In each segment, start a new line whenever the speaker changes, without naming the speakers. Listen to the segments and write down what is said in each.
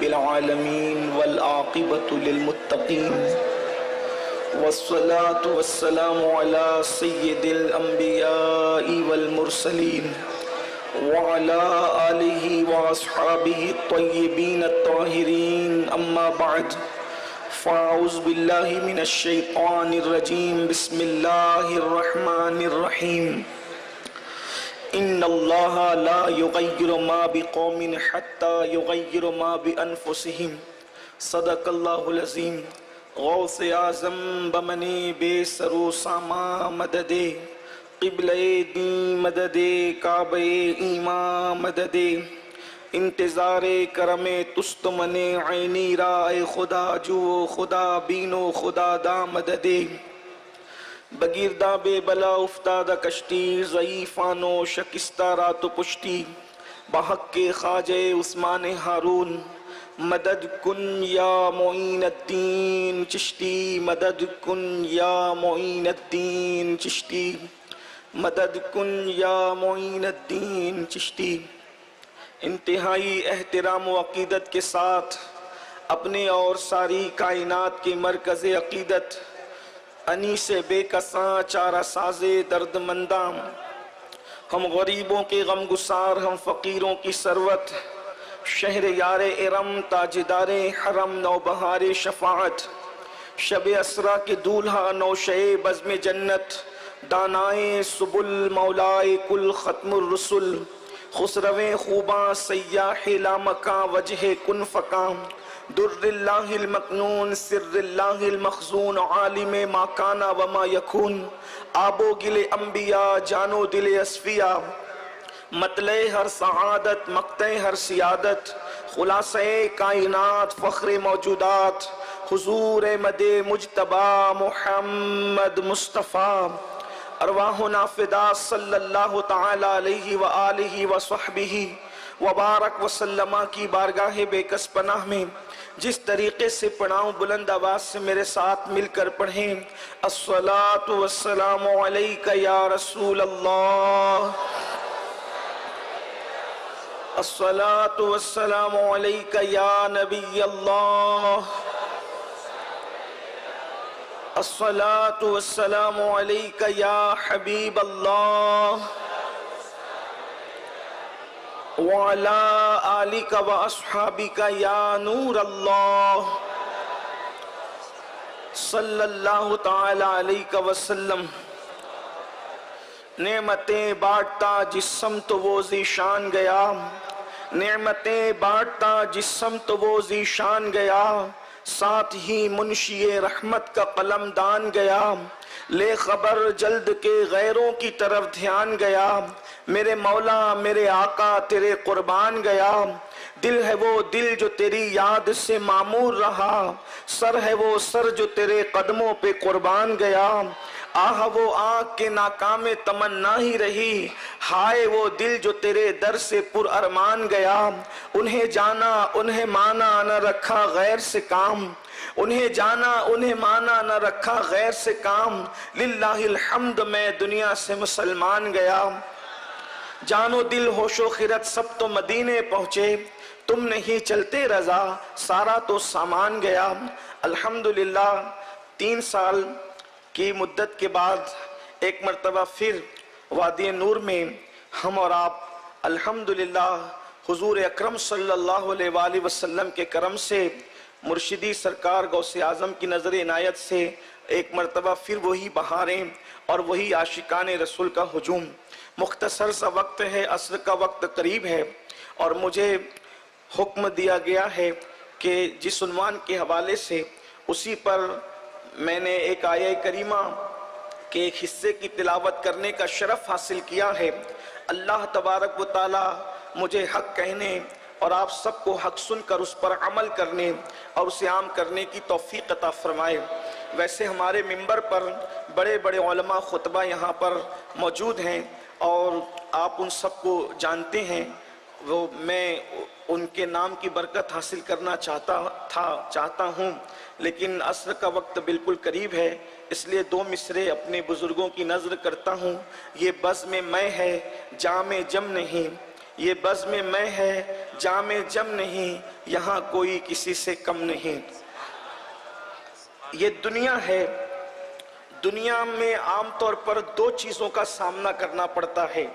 رب العالمين والعاقبة للمتقين والصلاة والسلام على سيد الأنبياء والمرسلين وعلى آله وأصحابه الطيبين الطاهرين أما بعد فأعوذ بالله من الشيطان الرجيم بسم الله الرحمن الرحيم إن الله لا يغير ما بقوم حتى يغير ما بأنفسهم صدق الله العظيم غوث اعظم بمنی بے سرو ساما مدد قبلہ دین مدد کعبہ ایمان مدد انتظار کرم تست من عینی رائے خدا جو خدا بینو خدا دا مدد بگیردہ بے بلا افتادہ کشتی ضعیفانو شکستہ رات و پشتی بحق کے خواجہ عثمان ہارون مدد کن یا معین الدین چشتی مدد کن یا معین الدین چشتی مدد کن یا معین الدین چشتی انتہائی احترام و عقیدت کے ساتھ اپنے اور ساری کائنات کی مرکز عقیدت انیس بے کساں چارہ ساز درد منداں ہم غریبوں کے غم گسار ہم فقیروں کی ثروت شہر یار ارم تاجدار حرم نوبہار شفاعت شب اسرا کے دولہا نوشے بزم جنت دانائے سبل مولائے کل ختم الرسل خسرویں خوباں سیاح لامکاں وجہ کن فکاں در اللہ المکنون سر اللہ المخزون عالم ما کانا وما یکون آبو گل انبیاء جانو دل اصفیاء مطلع ہر سعادت مقطع ہر سیادت خلاصہ کائنات فخر موجودات حضور مد مجتبی محمد مصطفیٰ ارواحنا فدا صلی اللہ تعالی علیہ وآلہ وصحبہ وبارک وسلم کی بارگاہ بے کس پناہ میں جس طریقے سے پڑھاؤں بلند آواز سے میرے ساتھ مل کر پڑھیں الصلاۃ والسلام علیک یا رسول اللہ الصلاۃ والسلام علیک یا نبی اللہ الصلاۃ والسلام علیک یا حبیب اللہ وعلی آلک و اصحابک یا نور اللہ صلی اللہ تعالی علیہ وسلم نعمتیں بانٹتا جس سمت وہ ذیشان گیا نعمتیں بانٹتا جس سمت وہ ذیشان گیا ساتھ ہی منشی رحمت کا قلم دان گیا لے خبر جلد کے غیروں کی طرف دھیان گیا میرے مولا میرے آقا تیرے قربان گیا دل ہے وہ دل جو تیری یاد سے معمور رہا سر ہے وہ سر جو تیرے قدموں پہ قربان گیا آہ وہ آنکھ کے ناکام تمنا ہی رہی ہائے وہ دل جو تیرے در سے پر ارمان گیا انہیں جانا انہیں مانا نہ رکھا غیر سے کام انہیں جانا انہیں مانا نہ رکھا غیر سے کام للہ الحمد میں دنیا سے مسلمان گیا جانو دل ہوش و خرد سب تو مدینے پہنچے تم نہیں چلتے رضا سارا تو سامان گیا الحمدللہ 3 سال کی مدت کے بعد ایک مرتبہ پھر وادی نور میں ہم اور آپ الحمدللہ حضور اکرم صلی اللہ علیہ وآلہ وسلم کے کرم سے مرشدی سرکار غوث اعظم کی نظر عنایت سے ایک مرتبہ پھر وہی بہاریں اور وہی عاشقان رسول کا ہجوم مختصر سا وقت ہے عصر کا وقت قریب ہے اور مجھے حکم دیا گیا ہے کہ جس عنوان کے حوالے سے اسی پر میں نے ایک آیہ کریمہ کے ایک حصے کی تلاوت کرنے کا شرف حاصل کیا ہے اللہ تبارک و تعالی مجھے حق کہنے اور آپ سب کو حق سن کر اس پر عمل کرنے اور اسے عام کرنے کی توفیق عطا فرمائے ویسے ہمارے منبر پر بڑے بڑے علماء خطبہ یہاں پر موجود ہیں اور آپ ان سب کو جانتے ہیں وہ میں ان کے نام کی برکت حاصل کرنا چاہتا ہوں لیکن عصر کا وقت بالکل قریب ہے اس لیے 2 مصرے اپنے بزرگوں کی نظر کرتا ہوں یہ بزم میں ہے جام جم نہیں یہ بزم میں ہے جام جم نہیں، یہاں کوئی کسی سے کم نہیں۔ یہ دنیا ہے، دنیا میں عام طور پر دو چیزوں کا سامنا کرنا پڑتا ہے۔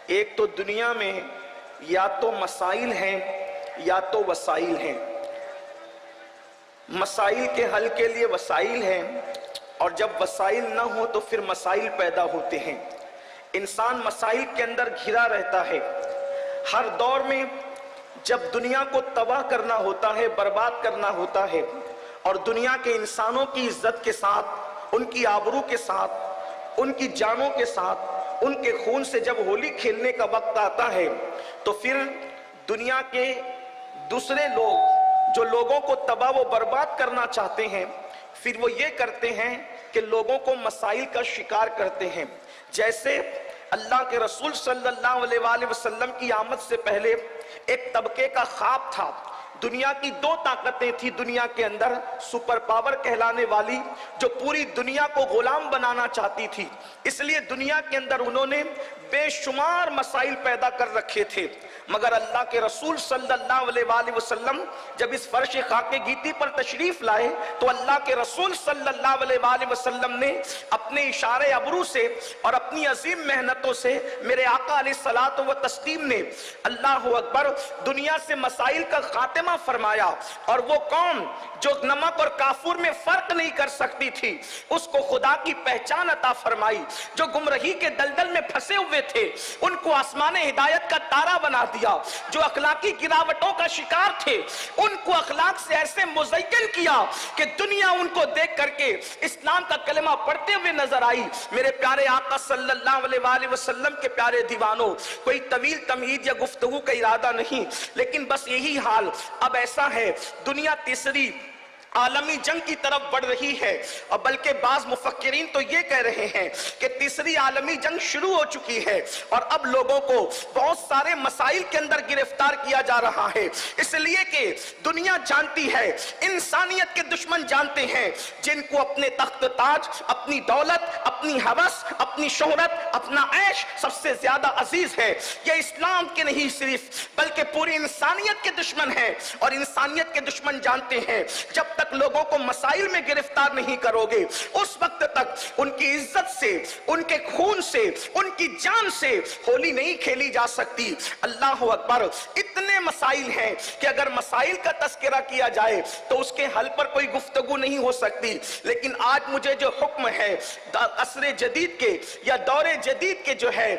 ایک تو دنیا میں یا تو مسائل ہیں یا تو وسائل ہیں۔ مسائل کے حل کے لیے وسائل ہیں، اور جب وسائل نہ ہو تو پھر مسائل پیدا ہوتے ہیں۔ انسان مسائل کے اندر گھرا رہتا ہے۔ ہر دور میں جب دنیا کو تباہ کرنا ہوتا ہے، برباد کرنا ہوتا ہے، اور دنیا کے انسانوں کی عزت کے ساتھ، ان کی آبرو کے ساتھ، ان کی جانوں کے ساتھ، ان کے خون سے جب ہولی کھیلنے کا وقت آتا ہے، تو پھر دنیا کے دوسرے لوگ جو لوگوں کو تباہ و برباد کرنا چاہتے ہیں، پھر وہ یہ کرتے ہیں کہ لوگوں کو مسائل کا شکار کرتے ہیں۔ جیسے اللہ کے رسول صلی اللہ علیہ وآلہ وسلم کی آمد سے پہلے ایک طبقے کا خواب تھا۔ دنیا کی دو طاقتیں تھی دنیا کے اندر، سپر پاور کہلانے والی، جو پوری دنیا کو غلام بنانا چاہتی تھی۔ اس لیے دنیا کے اندر انہوں نے بے شمار مسائل پیدا کر رکھے تھے، مگر اللہ کے رسول صلی اللہ علیہ وآلہ وسلم جب اس فرش خاک گیتی پر تشریف لائے تو اللہ کے رسول صلی اللہ علیہ وآلہ وسلم نے اپنے اشارے ابرو سے اور اپنی عظیم محنتوں سے میرے آقا علیہ الصلوۃ والتسلیم نے اللہ اکبر دنیا سے مسائل کا خاتمہ فرمایا، اور وہ قوم جو نمک اور کافور میں فرق نہیں کر سکتی تھی اس کو خدا کی پہچان عطا فرمائی، جو گمراہی کے دلدل میں پھنسے ہوئے تھے ان کو آسمان ہدایت کا تارا بنا دیا، جو اخلاقی گراوٹوں کا شکار تھے ان کو اخلاق سے ایسے مزین کیا کہ دنیا ان کو دیکھ کر کے اسلام کا کلمہ پڑھتے ہوئے نظر آئی۔ میرے پیارے آقا صلی اللہ علیہ وآلہ وسلم کے پیارے دیوانوں، کوئی طویل تمہید یا گفتگو کا ارادہ نہیں، لیکن بس یہی حال اب ایسا ہے، دنیا تیسری عالمی جنگ کی طرف بڑھ رہی ہے، اور بلکہ بعض مفکرین تو یہ کہہ رہے ہیں کہ تیسری عالمی جنگ شروع ہو چکی ہے، اور اب لوگوں کو بہت سارے مسائل کے اندر گرفتار کیا جا رہا ہے، اس لیے کہ دنیا جانتی ہے، انسانیت کے دشمن جانتے ہیں، جن کو اپنے تخت تاج، اپنی دولت، اپنی ہوس، اپنی شہرت، اپنا عیش سب سے زیادہ عزیز ہے۔ یہ اسلام کے نہیں صرف بلکہ پوری انسانیت کے دشمن ہیں، اور انسانیت کے دشمن جانتے ہیں جب تک لوگوں کو مسائل میں گرفتار نہیں کرو گے اس وقت تک ان کی عزت سے، ان کے خون سے، ان کی جان سے ہولی نہیں کھیلی جا سکتی۔ اللہ اکبر، اتنے مسائل ہیں کہ اگر مسائل کا تذکرہ کیا جائے تو اس کے حل پر کوئی گفتگو نہیں ہو سکتی، لیکن آج مجھے جو حکم ہے عصر جدید کے یا دور جدید کے جو ہے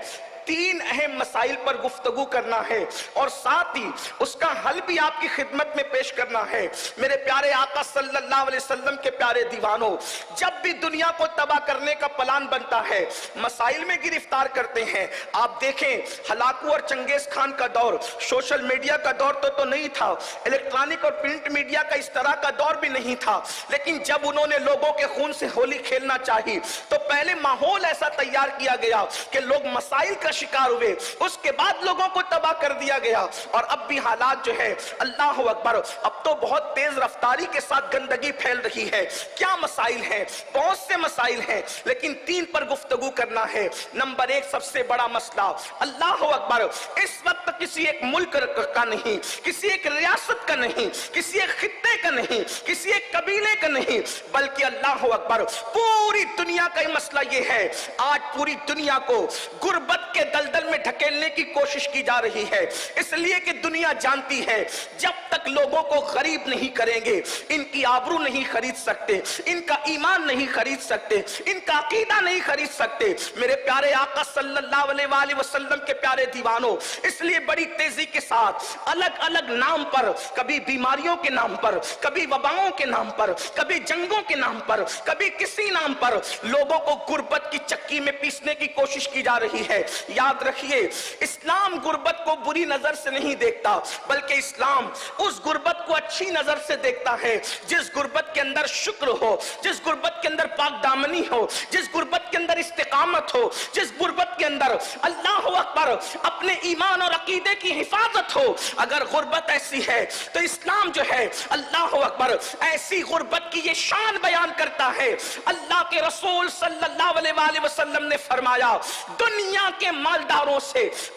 تین اہم مسائل پر گفتگو کرنا ہے، اور ساتھ ہی اس کا حل بھی آپ کی خدمت میں پیش کرنا ہے۔ میرے پیارے آقا صلی اللہ علیہ وسلم کے پیارے دیوانوں، جب بھی دنیا کو تباہ کرنے کا پلان بنتا ہے مسائل میں گرفتار کرتے ہیں۔ آپ دیکھیں ہلاکو اور چنگیز خان کا دور سوشل میڈیا کا دور تو نہیں تھا، الیکٹرانک اور پرنٹ میڈیا کا اس طرح کا دور بھی نہیں تھا، لیکن جب انہوں نے لوگوں کے خون سے ہولی کھیلنا چاہی تو پہلے ماحول ایسا تیار کیا گیا کہ لوگ مسائل کا شکار ہوئے، اس کے بعد لوگوں کو تباہ کر دیا گیا، اور اب بھی حالات جو ہے اللہ اکبر اب تو بہت تیز رفتاری کے ساتھ گندگی پھیل رہی ہے۔ کیا مسائل ہیں؟ بہت سے مسائل ہیں، لیکن تین پر گفتگو کرنا ہے۔ نمبر ایک، سب سے بڑا مسئلہ اللہ اکبر اس وقت کسی ایک ملک کا نہیں، کسی ایک ریاست کا نہیں، کسی ایک خطے کا نہیں، کسی ایک قبیلے کا نہیں، بلکہ اللہ اکبر پوری دنیا کا مسئلہ یہ ہے۔ آج پوری دنیا کو غربت کے دلدل میں ڈھکیلنے کی کوشش کی جا رہی ہے، اس لیے کہ دنیا جانتی ہے جب تک لوگوں کو غریب نہیں کریں گے ان کی آبرو نہیں خرید سکتے، ان کا ایمان نہیں خرید سکتے، ان کا عقیدہ نہیں خرید سکتے۔ میرے پیارے آقا صلی اللہ علیہ وآلہ وسلم کے پیارے دیوانوں، اس لیے بڑی تیزی کے ساتھ الگ الگ نام پر، کبھی بیماریوں کے نام پر، کبھی وباؤں کے نام پر، کبھی جنگوں کے نام پر، کبھی کسی نام پر لوگوں کو غربت کی چکی میں پیسنے کی کوشش کی جا رہی ہے۔ یاد رکھیے اسلام غربت کو بری نظر سے نہیں دیکھتا، بلکہ اسلام اس غربت کو اچھی نظر سے دیکھتا ہے جس غربت کے اندر شکر ہو، جس غربت کے اندر پاک دامنی ہو، جس غربت کے اندر استقامت ہو، جس غربت کے اندر اللہ اکبر اپنے ایمان اور عقیدے کی حفاظت ہو۔ اگر غربت ایسی ہے تو اسلام جو ہے اللہ اکبر ایسی غربت کی یہ شان بیان کرتا ہے۔ اللہ کے رسول صلی اللہ علیہ وآلہ وسلم نے فرمایا دنیا کے مالداروں سے،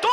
2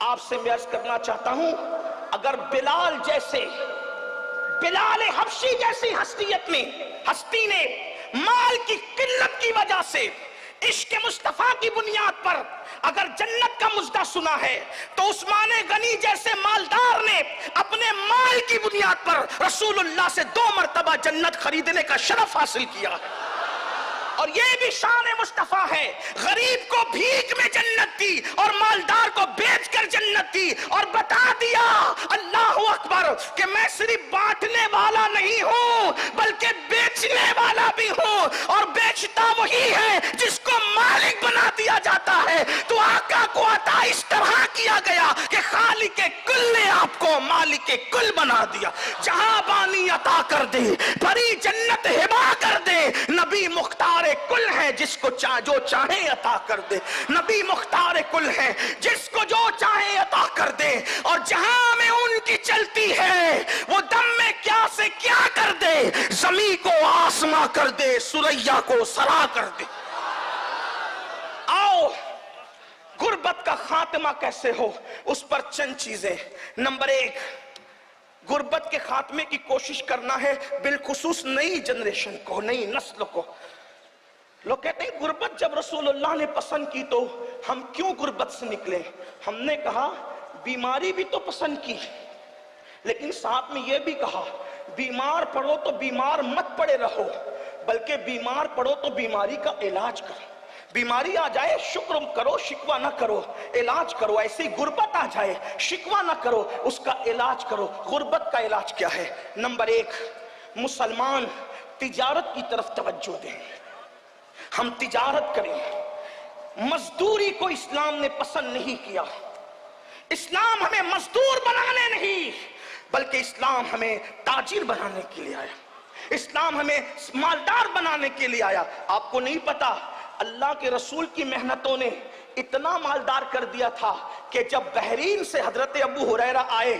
آپ سے میں عرض کرنا چاہتا ہوں، اگر بلال جیسے، بلال حبشی جیسی ہستی نے مال کی قلت کی وجہ سے عشق مصطفیٰ کی بنیاد پر اگر جنت کا مژدہ سنا ہے، تو عثمان غنی جیسے مالدار نے اپنے مال کی بنیاد پر رسول اللہ سے 2 مرتبہ جنت خریدنے کا شرف حاصل کیا ہے۔ اور یہ بھی شان مصطفیٰ ہے، غریب کو بھیک میں جنت دی اور مالدار کو بیچ کر جنت دی، اور بتا دیا اللہ اکبر کہ میں صرف بانٹنے والا نہیں ہوں بلکہ بیچنے والا بھی ہوں، اور بیچتا وہی ہے جس کو مالک بنا دیا جاتا ہے۔ تو آقا کو عطا اس طرح کیا گیا کہ خالق کل نے آپ کو مالک کل بنا دیا، جہاں بانی عطا کر دے، بھری جنت ہبا کر دے، نبی مختار کل ہے جس کو جو چاہے عطا کر دے، نبی مختار کل ہے جس کو جو چاہے عطا کر دے، اور جہاں میں ان کی چلتی ہے وہ دم میں کیا سے کیا کر دے، زمین کو آسماں کر دے، سریا کو سرا کر دے۔ آؤ غربت کا خاتمہ کیسے ہو، اس پر چند چیزیں۔ نمبر 1، غربت کے خاتمے کی کوشش کرنا ہے، بالخصوص نئی جنریشن کو، نئی نسل کو۔ لوگ کہتے ہیں غربت جب رسول اللہ نے پسند کی تو ہم کیوں غربت سے نکلے؟ ہم نے کہا بیماری بھی تو پسند کی، لیکن ساتھ میں یہ بھی کہا بیمار پڑو تو بیمار مت پڑے رہو، بلکہ بیمار پڑو تو بیماری کا علاج کرو۔ بیماری آ جائے شکر کرو، شکوہ نہ کرو، علاج کرو۔ ایسے ہی غربت آ جائے شکوہ نہ کرو، اس کا علاج کرو۔ غربت کا علاج کیا ہے؟ نمبر 1، مسلمان تجارت کی طرف توجہ دیں، ہم تجارت کریں۔ مزدوری کو اسلام نے پسند نہیں کیا، اسلام ہمیں مزدور بنانے نہیں بلکہ اسلام ہمیں تاجر بنانے کے لیے آیا، اسلام ہمیں مالدار بنانے کے لیے آیا۔ آپ کو نہیں پتا اللہ کے رسول کی محنتوں نے اتنا مالدار کر دیا تھا کہ جب بحرین سے حضرت ابو ہریرہ آئے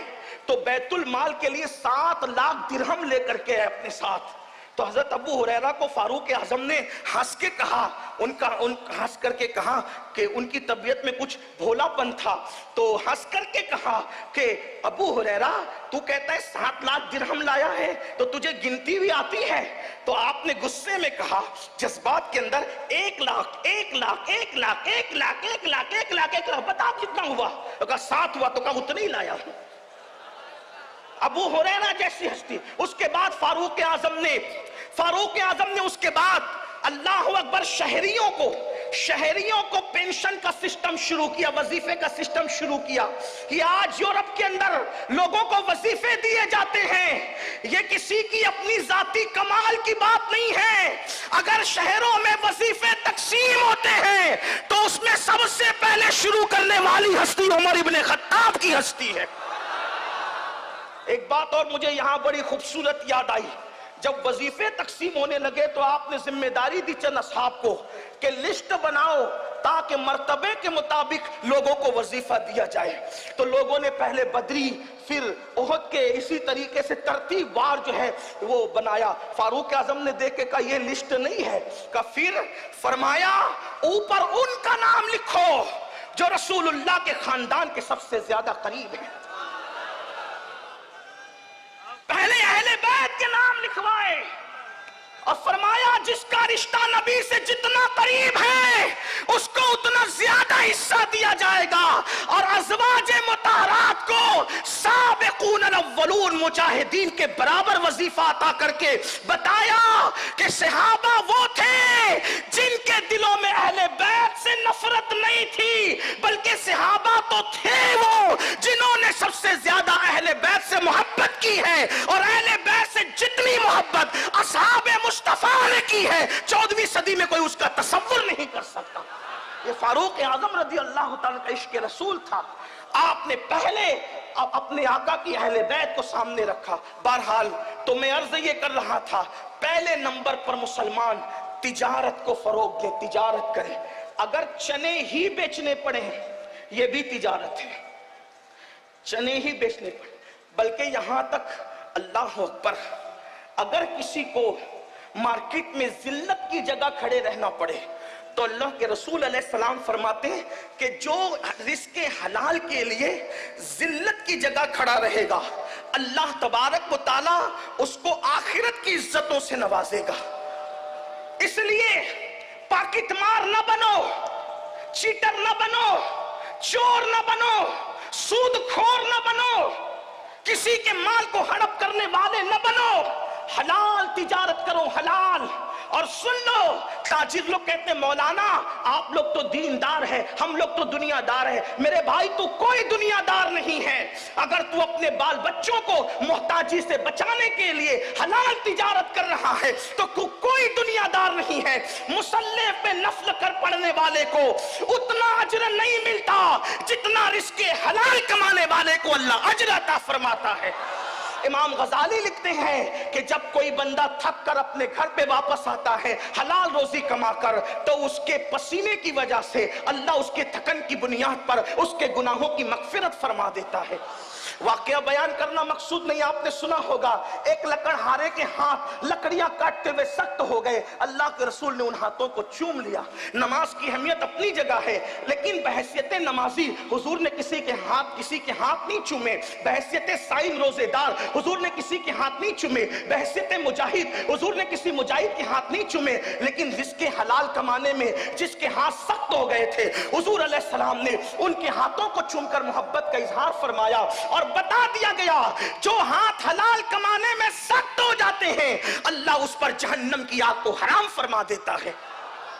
تو بیت المال کے لیے 7 لاکھ درہم لے کر کے اپنے ساتھ، تو حضرت ابو ہریرہ کو فاروق اعظم نے ہنس کے کہا، ہنس کر کے کہا کہ ان کی طبیعت میں کچھ بھولا پن تھا، تو ہنس کر کے کہا کہ ابو ہریرہ تو کہتا ہے 7 لاکھ درہم لایا ہے تو تجھے گنتی بھی آتی ہے؟ تو آپ نے غصے میں کہا جذبات کے اندر 1 لاکھ 1 لاکھ 1 لاکھ 1 لاکھ 1 لاکھ 1 لاکھ 1 لاکھ بتا کتنا ہوا؟ تو کہا 7 ہوا، تو کہا اتنا ہی لایا ہوں۔ ابو ہریرہ جیسی ہستی۔ اس کے بعد فاروق اعظم نے اس کے بعد اللہ اکبر شہریوں کو پینشن کا سسٹم شروع کیا، وظیفے کا سسٹم شروع کیا۔ یہ آج یورپ کے اندر لوگوں کو وظیفے دیے جاتے ہیں، یہ کسی کی اپنی ذاتی کمال کی بات نہیں ہے۔ اگر شہروں میں وظیفے تقسیم ہوتے ہیں تو اس میں سب سے پہلے شروع کرنے والی ہستی عمر ابن خطاب کی ہستی ہے۔ ایک بات اور مجھے یہاں بڑی خوبصورت یاد آئی، جب وظیفے تقسیم ہونے لگے تو آپ نے ذمہ داری دی چند اصحاب کو کہ لسٹ بناؤ تاکہ مرتبے کے مطابق لوگوں کو وظیفہ دیا جائے۔ تو لوگوں نے پہلے بدری پھر احد کے اسی طریقے سے ترتیب وار جو ہے وہ بنایا۔ فاروق اعظم نے دیکھ کے کہا یہ لسٹ نہیں ہے، کہ پھر فرمایا اوپر ان کا نام لکھو جو رسول اللہ کے خاندان کے سب سے زیادہ قریب ہیں۔ پہلے اہل بیت کے نام لکھوائے اور فرمایا جس کا رشتہ نبی سے جتنا قریب ہے اس کو اتنا زیادہ حصہ دیا جائے گا، اور ازواج مطہرات کو سابقون الاولون مجاہدین کے برابر وظیفہ عطا کر کے بتایا کہ صحابہ وہ تھے جن کے دلوں میں اہل بیت سے نفرت نہیں تھی، بلکہ صحابہ تو تھے وہ جنہوں نے سب سے زیادہ اہل بیت سے محبت کی ہے، اور اہل بیت سے جتنی محبت اصحاب مصطفیٰ نے کی ہے 14ویں صدی میں کوئی اس کا تصور نہیں کر سکتا۔ یہ فاروق اعظم رضی اللہ تعالیٰ کا عشق رسول تھا۔ آپ نے پہلے اپنے آقا کی اہل بیت کو سامنے رکھا۔ بہرحال تو میں عرض یہ کر رہا تھا، پہلے نمبر پر مسلمان تجارت کو فروغ دیں، تجارت کریں۔ اگر چنے ہی بیچنے پڑے یہ بھی تجارت ہے، چنے ہی بیچنے پڑے، بلکہ یہاں تک اللہ اکبر اگر کسی کو مارکیٹ میں ذلت کی جگہ کھڑے رہنا پڑے تو اللہ کے رسول علیہ السلام فرماتے ہیں کہ جو رزق حلال کے لیے ذلت کی جگہ کھڑا رہے گا اللہ تبارک و تعالی اس کو آخرت کی عزتوں سے نوازے گا. اس لیے پاکٹ مار نہ بنو، چیٹر نہ بنو، چور نہ بنو، سود خور نہ بنو، کسی کے مال کو ہڑپ کرنے والے نہ بنو. حلال تجارت کرو، حلال. اور سن لو، تاجر لوگ کہتے ہیں مولانا آپ لوگ تو دیندار ہیں، ہم لوگ تو دنیا دار ہیں. میرے بھائی تو کوئی دنیا دار نہیں ہے. اگر تو اپنے بال بچوں کو محتاجی سے بچانے کے لیے حلال تجارت کر رہا ہے تو کوئی دنیا دار نہیں ہے. مصلی پہ نفل کر پڑھنے والے کو اتنا اجر نہیں ملتا جتنا رزق حلال کمانے والے کو اللہ اجر عطا فرماتا ہے. امام غزالی لکھتے ہیں کہ جب کوئی بندہ تھک کر اپنے گھر پہ واپس آتا ہے حلال روزی کما کر تو اس کے پسینے کی وجہ سے اللہ اس کے تھکن کی بنیاد پر اس کے گناہوں کی مغفرت فرما دیتا ہے. واقعہ بیان کرنا مقصود نہیں، آپ نے سنا ہوگا ایک لکڑہارے کے ہاتھ لکڑیاں کاٹتے ہوئے سخت ہو گئے. اللہ کے رسول نے ان ہاتھوں کو چوم لیا. نماز کی اہمیت اپنی جگہ ہے لیکن بحیثیت نمازی حضور نے کسی کے ہاتھ نہیں چومے. بحیثیت صائم روزے دار حضور نے کسی کے ہاتھ نہیں چومے. بحیثیت مجاہد حضور نے کسی مجاہد کے ہاتھ نہیں چومے. لیکن رزق حلال کمانے میں جس کے ہاتھ سخت ہو گئے تھے حضور علیہ السلام نے ان کے ہاتھوں کو چوم کر محبت کا اظہار فرمایا اور بتا دیا گیا جو ہاتھ حلال کمانے میں سخت ہو جاتے ہیں اللہ اس پر جہنم کی آگ کو حرام فرما دیتا ہے.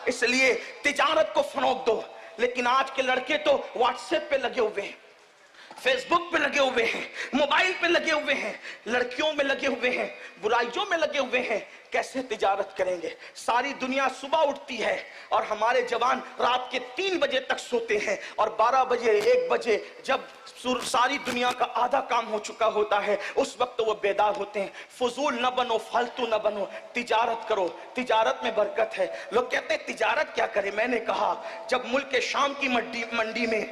اس لیے تجارت کو فروغ دو. لیکن آج کے لڑکے تو واٹس ایپ پہ لگے ہوئے ہیں، فیس بک پہ لگے ہوئے ہیں، موبائل پہ لگے ہوئے ہیں، لڑکیوں میں لگے ہوئے ہیں، برائیوں میں لگے ہوئے ہیں. کیسے تجارت کریں گے؟ ساری دنیا صبح اٹھتی ہے اور ہمارے جوان رات کے 3 بجے تک سوتے ہیں اور 12 بجے 1 بجے جب ساری دنیا کا آدھا کام ہو چکا ہوتا ہے اس وقت وہ بیدار ہوتے ہیں. فضول نہ بنو، فالتو نہ بنو، تجارت کرو. تجارت میں برکت ہے. لوگ کہتے ہیں تجارت کیا کرے؟ میں نے کہا جب ملک شام کی منڈی میں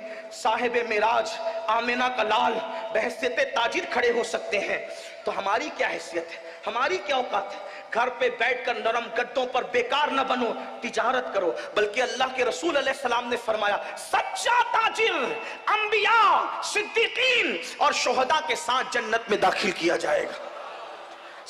صاحب معراج آمنہ کا لال بحیثیت تاجر کھڑے ہو سکتے ہیں تو ہماری کیا حیثیت ہے، ہماری کیا اوقات ہے؟ گھر پہ بیٹھ کر نرم گدوں پر بیکار نہ بنو، تجارت کرو. بلکہ اللہ کے رسول علیہ السلام نے فرمایا سچا تاجر انبیاء، صدیقین اور شہداء کے ساتھ جنت میں داخل کیا جائے گا.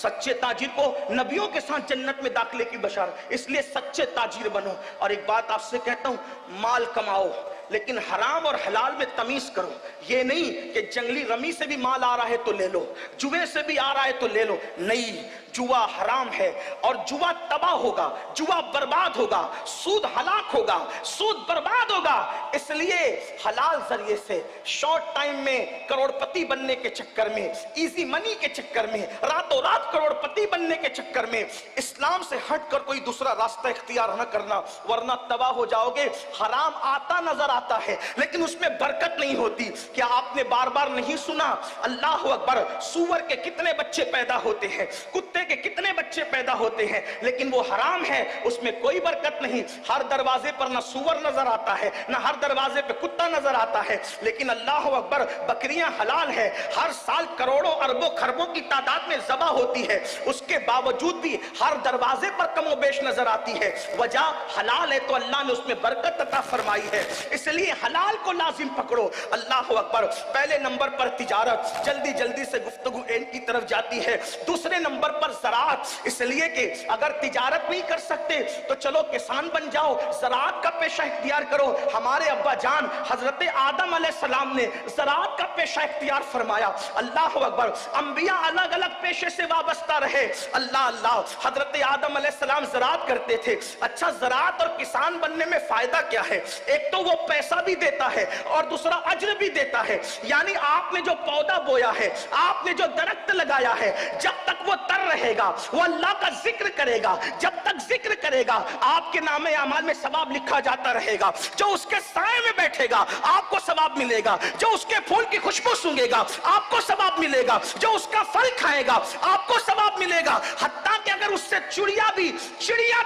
سچے تاجر کو نبیوں کے ساتھ جنت میں داخلے کی بشارت. اس لیے سچے تاجر بنو. اور ایک بات آپ سے کہتا ہوں، مال کماؤ لیکن حرام اور حلال میں تمیز کرو. یہ نہیں کہ جنگلی رمی سے بھی مال آ رہا ہے تو لے لو، جوے سے بھی آ رہا ہے تو لے لو. نہیں، جوا حرام ہے اور جوا تباہ ہوگا، جوا برباد ہوگا، سود ہلاک ہوگا، سود برباد ہوگا. اس لیے حلال ذریعے سے شارٹ ٹائم میں کروڑ پتی بننے کے چکر میں، ایزی منی کے چکر میں، راتوں رات کروڑ پتی بننے کے چکر میں اسلام سے ہٹ کر کوئی دوسرا راستہ اختیار نہ کرنا ورنہ تباہ ہو جاؤ گے. حرام آتا نظر آتا ہے لیکن اس میں برکت نہیں ہوتی. کیا آپ نے بار بار نہیں سنا اللہ اکبر، سور کے کتنے بچے پیدا ہوتے ہیں، کتے کے کتنے بچے پیدا ہوتے ہیں لیکن وہ حرام ہے، اس میں کوئی برکت نہیں. ہر دروازے پر نہ سور نظر آتا ہے نہ ہر دروازے پہ کتا نظر آتا ہے. لیکن اللہ اکبر بکریاں حلال ہے، ہر سال کروڑوں اربوں خربوں کی تعداد میں ذبح ہوتی ہے، اس کے باوجود بھی ہر دروازے پر کم و بیش نظر آتی ہے. وجہ حلال ہے تو اللہ نے اس میں برکت عطا فرمائی ہے. اس لیے حلال کو لازم پکڑو. اللہ اکبر. پہلے نمبر پر تجارت، جلدی سے گفتگو اینڈ کی طرف جاتی ہے. دوسرے نمبر پر زراعت، اس لیے کہ اگر تجارت نہیں کر سکتے تو چلو کسان بن جاؤ، زراعت کا پیشہ اختیار کرو. ہمارے ابا جان حضرت آدم علیہ السلام نے زراعت کا پیشہ اختیار فرمایا. اللہ اکبر. انبیاء الگ الگ پیشے سے وابستہ رہے. اللہ. حضرت آدم علیہ السلام زراعت کرتے تھے. اچھا، زراعت اور کسان بننے میں فائدہ کیا ہے؟ ایک تو وہ پیسہ بھی دیتا ہے اور دوسرا اجر بھی دیتا ہے. یعنی آپ نے جو پودا بویا ہے، آپ نے جو درخت لگایا ہے، جب تک وہ تر رہے گا وہ اللہ کا ذکر کرے گا. جب تک ذکر کرے گا آپ کے نام اعمال میں ثواب لکھا جاتا رہے گا. جو اس کے سائے میں بیٹھے گا آپ کو ثواب ملے گا، جو اس کے پھول کی خوشبو سونگے گا آپ کو ثواب ملے گا، جو اس کا پھل کھائے گا آپ کو ثواب ملے گا. حتیٰ کہ اگر اس سے چڑیا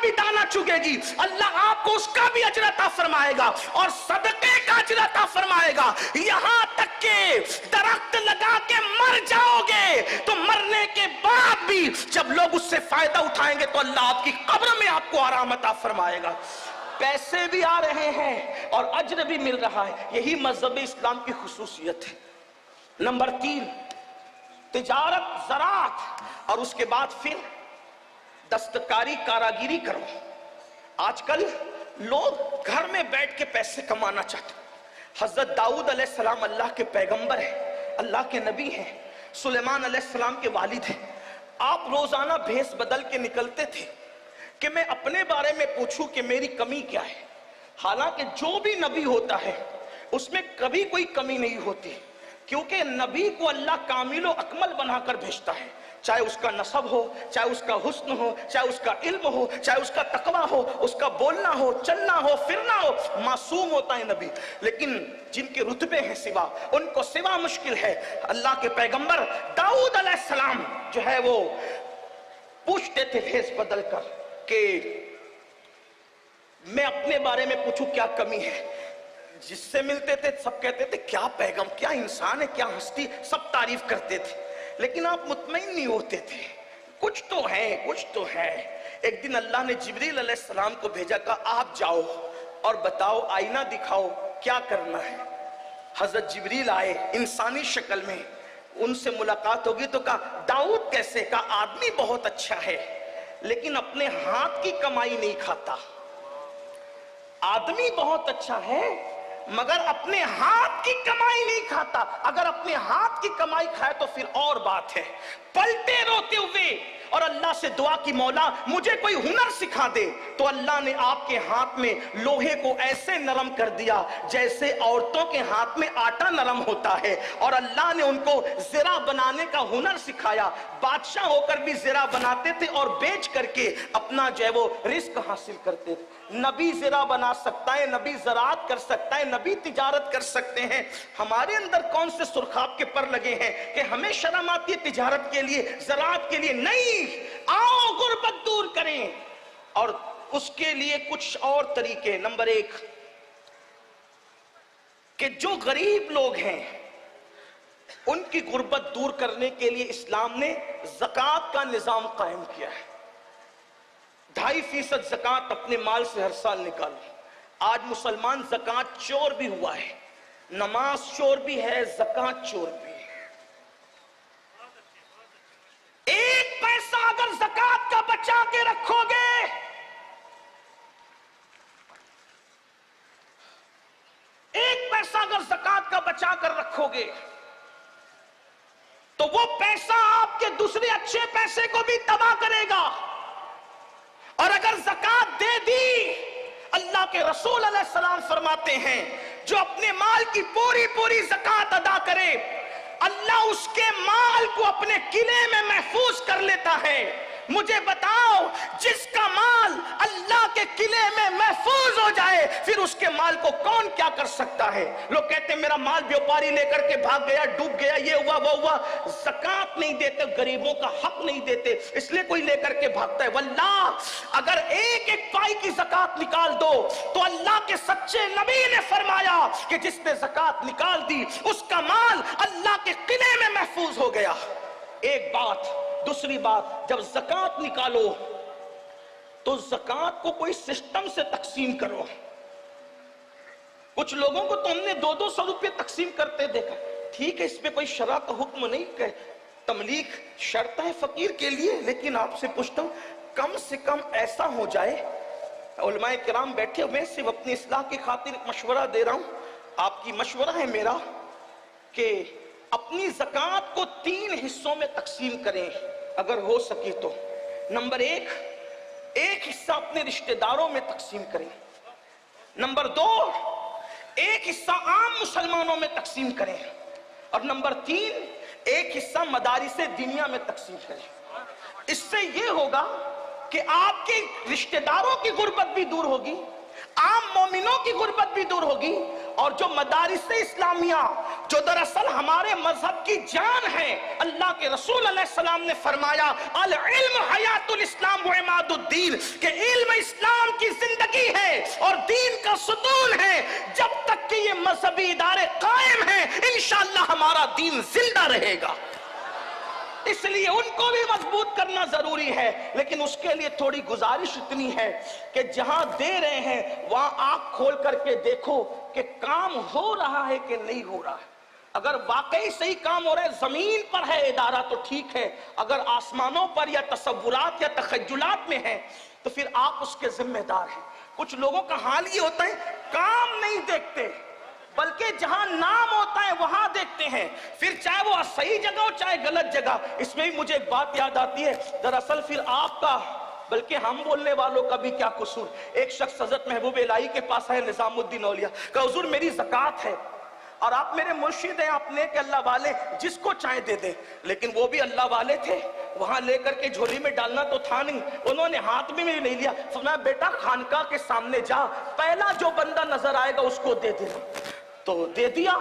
بھی دانا چگے گی اللہ آپ کو اس کا بھی اجر عطا فرمائے گا اور صدقے کا اجر عطا فرمائے گا. یہاں تک کہ درخت لگا کے مر جاؤ گے تو مرنے کے بعد بھی جب لوگ اس سے فائدہ اٹھائیں گے تو اللہ آپ کی قبر میں آپ کو آرام عطا فرمائے گا. پیسے بھی آ رہے ہیں اور اجر بھی مل رہا ہے. یہی مذہب اسلام کی خصوصیت ہے. نمبر 3 تجارت زراعت اور اس کے بعد پھر دستکاری کاراگیری کرو. آج کل لوگ گھر میں بیٹھ کے پیسے کمانا چاہتے ہیں. حضرت داؤد علیہ السلام اللہ کے پیغمبر ہیں, اللہ کے نبی ہیں, سلیمان علیہ السلام کے والد ہیں. آپ روزانہ بھیس بدل کے نکلتے تھے کہ میں اپنے بارے میں پوچھوں کہ میری کمی کیا ہے. حالانکہ جو بھی نبی ہوتا ہے اس میں کبھی کوئی کمی نہیں ہوتی, کیونکہ نبی کو اللہ کامل و اکمل بنا کر بھیجتا ہے. چاہے اس کا نسب ہو, چاہے اس کا حسن ہو, چاہے اس کا علم ہو, چاہے اس کا تقوی ہو, اس کا بولنا ہو, چلنا ہو, پھرنا ہو, معصوم ہوتا ہے نبی. لیکن جن کے رتبے ہیں سوا, ان کو سوا مشکل ہے. اللہ کے پیغمبر داؤد علیہ السلام جو ہے وہ پوچھتے تھے بھیس بدل کر کہ میں اپنے بارے میں پوچھوں کیا کمی ہے. جس سے ملتے تھے سب کہتے تھے کیا پیغام, کیا انسان ہے, کیا ہستی, سب تعریف کرتے تھے. لیکن آپ مطمئن نہیں ہوتے تھے, کچھ تو ہے, کچھ تو ہے. ایک دن اللہ نے جبریل علیہ السلام کو بھیجا, کہا آپ جاؤ اور بتاؤ, آئینہ دکھاؤ کیا کرنا ہے. حضرت جبریل آئے انسانی شکل میں, ان سے ملاقات ہوگی تو کہا داؤد کیسے, کہا آدمی بہت اچھا ہے لیکن اپنے ہاتھ کی کمائی نہیں کھاتا. آدمی بہت اچھا ہے مگر اپنے ہاتھ کی کمائی نہیں کھاتا. اگر اپنے ہاتھ کی کمائی کھائے تو پھر اور بات ہے. پلٹے روتے ہوئے اور اللہ سے دعا کی, مولا مجھے کوئی ہنر سکھا دے. تو اللہ نے آپ کے ہاتھ میں لوہے کو ایسے نرم کر دیا جیسے عورتوں کے ہاتھ میں آٹا نرم ہوتا ہے, اور اللہ نے ان کو زرہ بنانے کا ہنر سکھایا. بادشاہ ہو کر بھی زرہ بناتے تھے اور بیچ کر کے اپنا جو ہے وہ رزق حاصل کرتے تھے. نبی زرہ بنا سکتا ہے, نبی زراعت کر سکتا ہے, نبی تجارت کر سکتے ہیں. ہمارے اندر کون سے سرخاب کے پر لگے ہیں کہ ہمیں شرم آتی ہے تجارت کے لیے, زراعت کے لیے؟ نہیں, آؤ غربت دور کریں, اور اس کے لیے کچھ اور طریقے. نمبر 1 کہ جو غریب لوگ ہیں ان کی غربت دور کرنے کے لیے اسلام نے زکوٰۃ کا نظام قائم کیا ہے. 2.5% زکوٰۃ اپنے مال سے ہر سال نکالو. آج مسلمان زکوٰۃ چور بھی ہوا ہے, نماز چور بھی ہے, زکوٰۃ چور بھی ہے. 1 پیسہ اگر زکوٰۃ کا بچا کے رکھو گے, 1 پیسہ اگر زکوٰۃ کا بچا کر رکھو گے تو وہ پیسہ آپ کے دوسرے اچھے پیسے کو بھی تباہ کرے گا. اور اگر زکوٰۃ دے دی, اللہ کے رسول علیہ السلام فرماتے ہیں جو اپنے مال کی پوری پوری زکوٰۃ ادا کرے, اللہ اس کے مال کو اپنے قلعے میں محفوظ کر لیتا ہے. مجھے بتاؤ, جس کا مال اللہ کے قلعے میں محفوظ ہو جائے پھر اس کے مال کو کون کیا کر سکتا ہے؟ لوگ کہتے ہیں میرا مال بیوپاری لے کر کے بھاگ گیا, ڈوب گیا, یہ ہوا وہ ہوا. زکوٰۃ نہیں دیتے, غریبوں کا حق نہیں دیتے, اس لیے کوئی لے کر کے بھاگتا ہے. واللہ اگر 1 پائی کی زکوٰۃ نکال دو تو اللہ کے سچے نبی نے فرمایا کہ جس نے زکوٰۃ نکال دی اس کا مال اللہ کے قلعے میں محفوظ ہو گیا. ایک بات. دوسری بات, جب زکوٰۃ نکالو تو زکوٰۃ کو کوئی سسٹم سے تقسیم کرو. کچھ لوگوں کو تو ہم نے 200 روپے تقسیم کرتے دیکھا. ٹھیک ہے, اس پہ کوئی شرع کا حکم نہیں کہ تملیغ شرط ہے فقیر کے لیے, لیکن آپ سے پوچھتا ہوں کم سے کم ایسا ہو جائے. علماء کرام بیٹھے ہوئے, صرف اپنی اصلاح کی خاطر مشورہ دے رہا ہوں, آپ کی مشورہ ہے میرا کہ اپنی زکوٰۃ کو 3 حصوں میں تقسیم کریں اگر ہو سکے تو. نمبر 1, 1 حصہ اپنے رشتہ داروں میں تقسیم کریں. نمبر 2, 1 حصہ عام مسلمانوں میں تقسیم کریں. اور نمبر 3, 1 حصہ مدارس دینیا میں تقسیم کریں. اس سے یہ ہوگا کہ آپ کے رشتہ داروں کی غربت بھی دور ہوگی, عام مومنوں کی غربت بھی دور ہوگی, اور جو مدارس اسلامیہ جو دراصل ہمارے مذہب کی جان ہے, اللہ کے رسول علیہ السلام نے فرمایا العلم حیات الاسلام و عماد الدین, کہ علم اسلام کی زندگی ہے اور دین کا ستون ہے. جب تک کہ یہ مذہبی ادارے قائم ہیں انشاءاللہ ہمارا دین زندہ رہے گا. اس لیے ان کو بھی مضبوط کرنا ضروری ہے، لیکن اس کے لیے تھوڑی گزارش اتنی ہے کہ جہاں دے رہے ہیں وہاں آنکھ کھول کر کے دیکھو کہ کام ہو رہا ہے کہ نہیں ہو رہا ہے۔ اگر واقعی صحیح کام ہو رہا ہے، زمین پر ہے ادارہ تو ٹھیک ہے، اگر آسمانوں پر یا تصورات یا تخیلات میں ہے تو پھر آپ اس کے ذمہ دار ہیں۔ کچھ لوگوں کا حال یہ ہوتا ہے کام نہیں دیکھتے بلکہ جہاں نام ہوتا ہے وہاں دیکھتے ہیں، پھر چاہے وہ صحیح جگہ ہو چاہے غلط جگہ۔ اس میں بھی مجھے ایک بات یاد آتی ہے، دراصل پھر آپ کا بلکہ ہم بولنے والوں کا بھی کیا قصور۔ ایک شخص حضرت محبوب الہی کے پاس ہے، نظام الدین اولیاء، کہ حضور میری زکوٰۃ ہے اور آپ میرے مرشد ہیں، آپ نیک اللہ والے، جس کو چاہے دے دیں۔ لیکن وہ بھی اللہ والے تھے، وہاں لے کر کے جھولی میں ڈالنا تو تھا نہیں، انہوں نے ہاتھ میں نہیں لیا، فرمایا بیٹا خانقاہ کے سامنے جا، پہلا جو بندہ نظر آئے گا اس کو دے دینا۔ تو دے دیا۔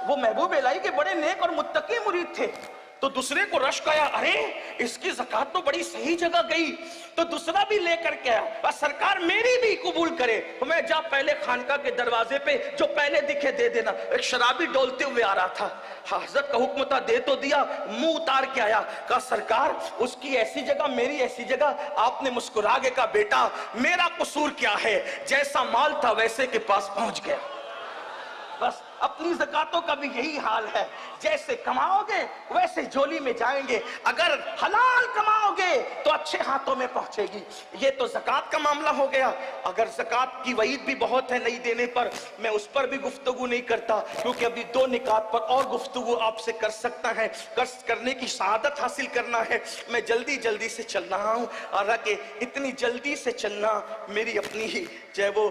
وہ محبوب الہی کے بڑے نیک اور متقی مرید تھے، تو دوسرے کو رشک آیا، ارے اس کی زکوٰۃ تو بڑی صحیح جگہ گئی، تو دوسرا بھی لے کر کے آیا، بس سرکار میری بھی قبول کرے۔ میں جا پہلے خانقاہ کے دروازے پہ جو پہلے دکھے دے دینا۔ ایک شرابی ڈولتے ہوئے آ رہا تھا، حضرت کا حکم تھا دے تو دیا، منہ اتار کے آیا، کہا سرکار اس کی ایسی جگہ میری ایسی جگہ۔ آپ نے مسکرا کے کہا بیٹا میرا قصور کیا ہے، جیسا مال تھا ویسے کے پاس پہنچ گیا۔ بس اپنی زکاتوں کا بھی یہی حال ہے، جیسے کماؤ گے ویسے جھولی میں جائیں گے، اگر حلال کماؤ گے تو اچھے ہاتھوں میں پہنچے گی۔ یہ تو زکوٰۃ کا معاملہ ہو گیا۔ اگر زکوٰۃ کی وعید بھی بہت ہے نہیں دینے پر، میں اس پر بھی گفتگو نہیں کرتا، کیونکہ ابھی دو نکات پر اور گفتگو آپ سے کر سکتا ہے، کرنے کی سعادت حاصل کرنا ہے۔ میں جلدی جلدی سے چل رہا ہوں، حالانکہ اتنی جلدی سے چلنا میری اپنی ہی چاہے وہ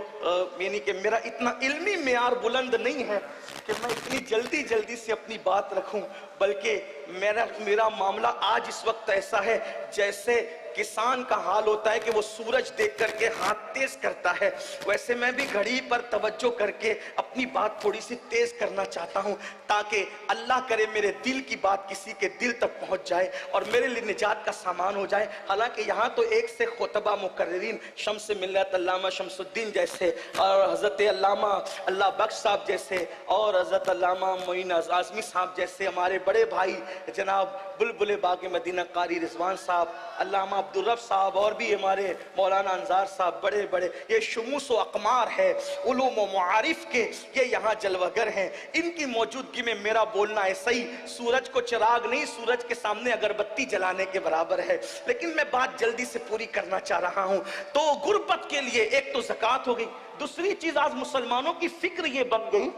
یعنی کہ میرا اتنا علمی معیار بلند نہیں ہے کہ میں اتنی جلدی سے اپنی بات رکھوں، بلکہ میرا معاملہ آج اس وقت ایسا ہے جیسے کسان کا حال ہوتا ہے کہ وہ سورج دیکھ کر کے ہاتھ تیز کرتا ہے، ویسے میں بھی گھڑی پر توجہ کر کے اپنی بات تھوڑی سی تیز کرنا چاہتا ہوں، تاکہ اللہ کرے میرے دل کی بات کسی کے دل تک پہنچ جائے اور میرے لیے نجات کا سامان ہو جائے۔ حالانکہ یہاں تو ایک سے خطبہ مقررین شمس ملت علامہ شمس الدین جیسے اور حضرت علامہ اللہ بخش صاحب جیسے اور حضرت علامہ معین اعظمی صاحب جیسے ہمارے بڑے بھائی جناب بلبل باغ مدینہ قاری رضوان صاحب، علامہ عبدالرب صاحب، اور بھی ہمارے مولانا انصار صاحب، بڑے بڑے یہ شموس و اقمار ہے علوم و معارف کے، یہ یہاں جلوگر ہیں۔ ان کی موجودگی میں میرا بولنا ایسا ہی سورج کو چراغ نہیں، سورج کے سامنے اگربتی جلانے کے برابر ہے، لیکن میں بات جلدی سے پوری کرنا چاہ رہا ہوں۔ تو غربت کے لیے ایک تو زکوٰۃ ہو گئی، دوسری چیز آج مسلمانوں کی فکر یہ بن گئی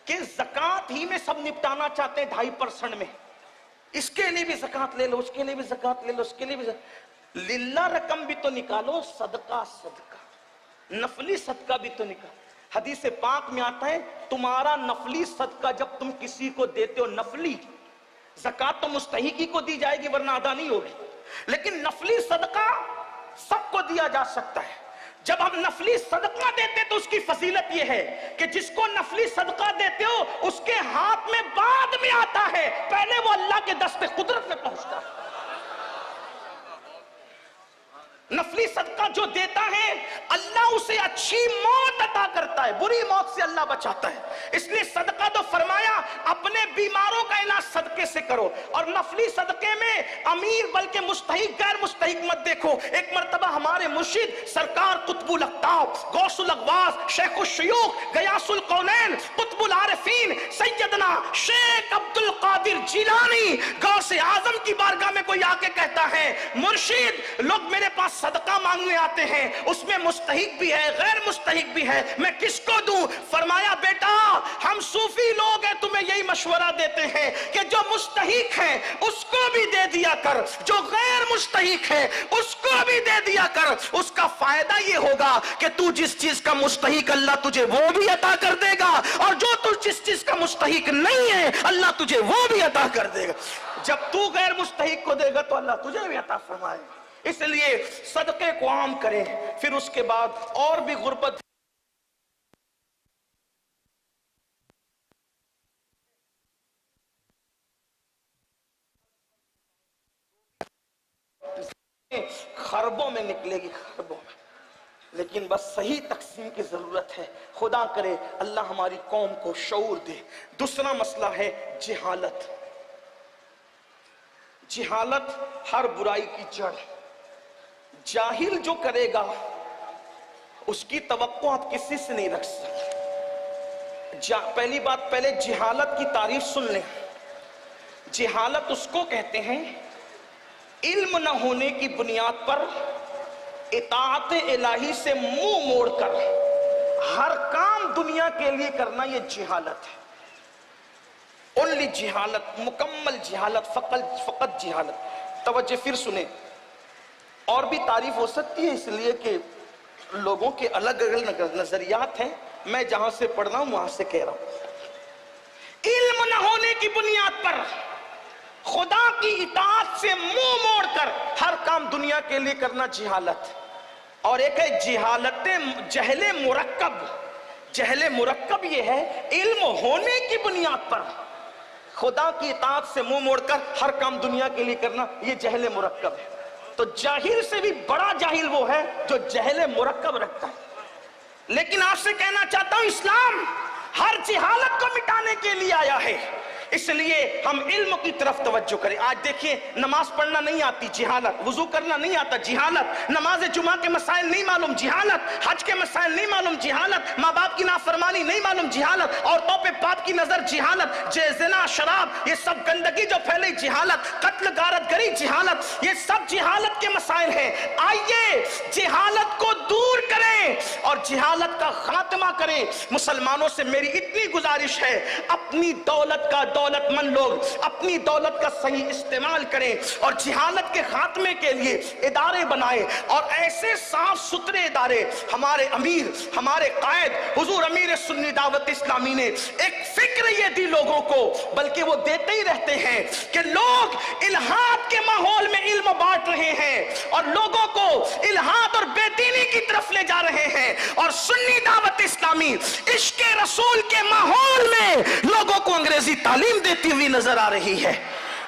کہ زکوٰۃ ہی میں سب نپٹانا چاہتے ہیں 2.5% میں، اس کے لیے بھی زکوٰۃ لے لو، اس کے لیے بھی زکوٰۃ لے لو، اس کے لیے بھی للہ رقم بھی تو نکالو، صدقہ نفلی صدقہ بھی تو نکالو۔ حدیث پاک میں آتا ہے تمہارا نفلی صدقہ جب تم کسی کو دیتے ہو، نفلی زکوٰۃ تو مستحقی کو دی جائے گی ورنہ ادا نہیں ہوگی، لیکن نفلی صدقہ سب کو دیا جا سکتا ہے۔ جب ہم نفلی صدقہ دیتے تو اس کی فضیلت یہ ہے کہ جس کو نفلی صدقہ دیتے ہو اس کے ہاتھ میں بعد میں آتا ہے، پہلے وہ اللہ کے دست قدرت میں پہنچتا ہے۔ نفلی صدقہ جو دیتا ہے اللہ اسے اچھی موت عطا کرتا ہے، بری موت سے اللہ بچاتا ہے۔ اس لیے صدقہ تو فرمایا اپنے بیماروں کا علاج صدقے سے کرو، اور نفلی صدقے میں امیر بلکہ مستحق غیر مستحق مت دیکھو۔ ایک مرتبہ ہمارے مرشد سرکار قطب الاقطاب غوث الاغواث شیخ الشیوخ غیاث القونین قطب العارفین سیدنا شیخ عبد القادر جیلانی غوث اعظم کی بارگاہ میں کوئی آ کے کہتا ہے مرشد لوگ میرے پاس صدقہ مانگنے آتے ہیں، اس میں مستحق بھی ہے غیر مستحق بھی ہے، میں کس کو دوں؟ فرمایا بیٹا ہم صوفی لوگ ہیں تمہیں یہی مشورہ دیتے ہیں کہ جو مستحق ہے اس کو بھی دے دیا کر، جو غیر مستحق ہے اس کو بھی دے دیا کر۔ اس کا فائدہ یہ ہوگا کہ تو جس چیز کا مستحق اللہ تجھے وہ بھی عطا کر دے گا، اور جو تو جس چیز کا مستحق نہیں ہے اللہ تجھے وہ بھی عطا کر دے گا۔ جب تو غیر مستحق کو دے گا تو اللہ تجھے بھی عطا فرمائے گا۔ اس لیے صدقے کو عام کریں، پھر اس کے بعد اور بھی غربت خربوں میں نکلے گی، خربوں میں، لیکن بس صحیح تقسیم کی ضرورت ہے۔ خدا کرے اللہ ہماری قوم کو شعور دے۔ دوسرا مسئلہ ہے جہالت۔ جہالت ہر برائی کی جڑ. جاہل جو کرے گا اس کی توقع آپ کسی سے نہیں رکھ سکتے. پہلی بات، پہلے جہالت کی تعریف سن لیں. جہالت اس کو کہتے ہیں علم نہ ہونے کی بنیاد پر اطاعت الہی سے منہ موڑ کر ہر کام دنیا کے لیے کرنا، یہ جہالت ہے. اونلی جہالت، مکمل جہالت، فقط جہالت. توجہ پھر سنیں. اور بھی تعریف ہو سکتی ہے، اس لیے کہ لوگوں کے الگ الگ نظریات ہیں. میں جہاں سے پڑھ رہا ہوں وہاں سے کہہ رہا ہوں. علم نہ ہونے کی بنیاد پر خدا کی اطاعت سے منہ موڑ کر ہر کام دنیا کے لیے کرنا جہالت. اور ایک ہے جہالت جہل مرکب. جہل مرکب یہ ہے علم ہونے کی بنیاد پر خدا کی اطاعت سے منہ موڑ کر ہر کام دنیا کے لیے کرنا، یہ جہل مرکب ہے. تو جاہل سے بھی بڑا جاہل وہ ہے جو جہل مرکب رکھتا ہے. لیکن آپ سے کہنا چاہتا ہوں اسلام ہر جہالت کو مٹانے کے لیے آیا ہے، اس لیے ہم علم کی طرف توجہ کریں. آج دیکھیں نماز پڑھنا نہیں آتی، جہالت. وضو کرنا نہیں آتا، جہالت. نماز جمعہ کے مسائل نہیں معلوم، جہالت. حج کے مسائل نہیں معلوم، جہالت. ماں باپ کی نافرمانی نہیں معلوم، جہالت. عورتوں پہ باپ کی نظر، جہالت. زنا، شراب، یہ سب گندگی جو پھیلی، جہالت. قتل، غارت گری، جہالت. یہ سب جہالت کے مسائل ہیں. آئیے جہالت کو دور کریں اور جہالت کا خاتمہ کریں. مسلمانوں سے میری اتنی گزارش ہے، اپنی دولت کا دولت مند لوگ اپنی دولت کا صحیح استعمال کریں اور جہالت کے خاتمے کے لیے ادارے بنائیں. اور ایسے صاف ستھرے ادارے. ہمارے امیر، ہمارے قائد حضور امیر سنی دعوت اسلامی نے ایک فکر یہ دی لوگوں کو، بلکہ وہ دیتے ہی رہتے ہیں کہ لوگ الہاد کے ماحول میں علم بانٹ رہے ہیں اور لوگوں کو الہاد اور بے دینی کی طرف لے جا رہے ہیں. اور سنی دعوت اسلامی عشق رسول کے ماحول میں لوگوں کو انگریزی تعلیم دیتی ہوئی نظر آ رہی ہے.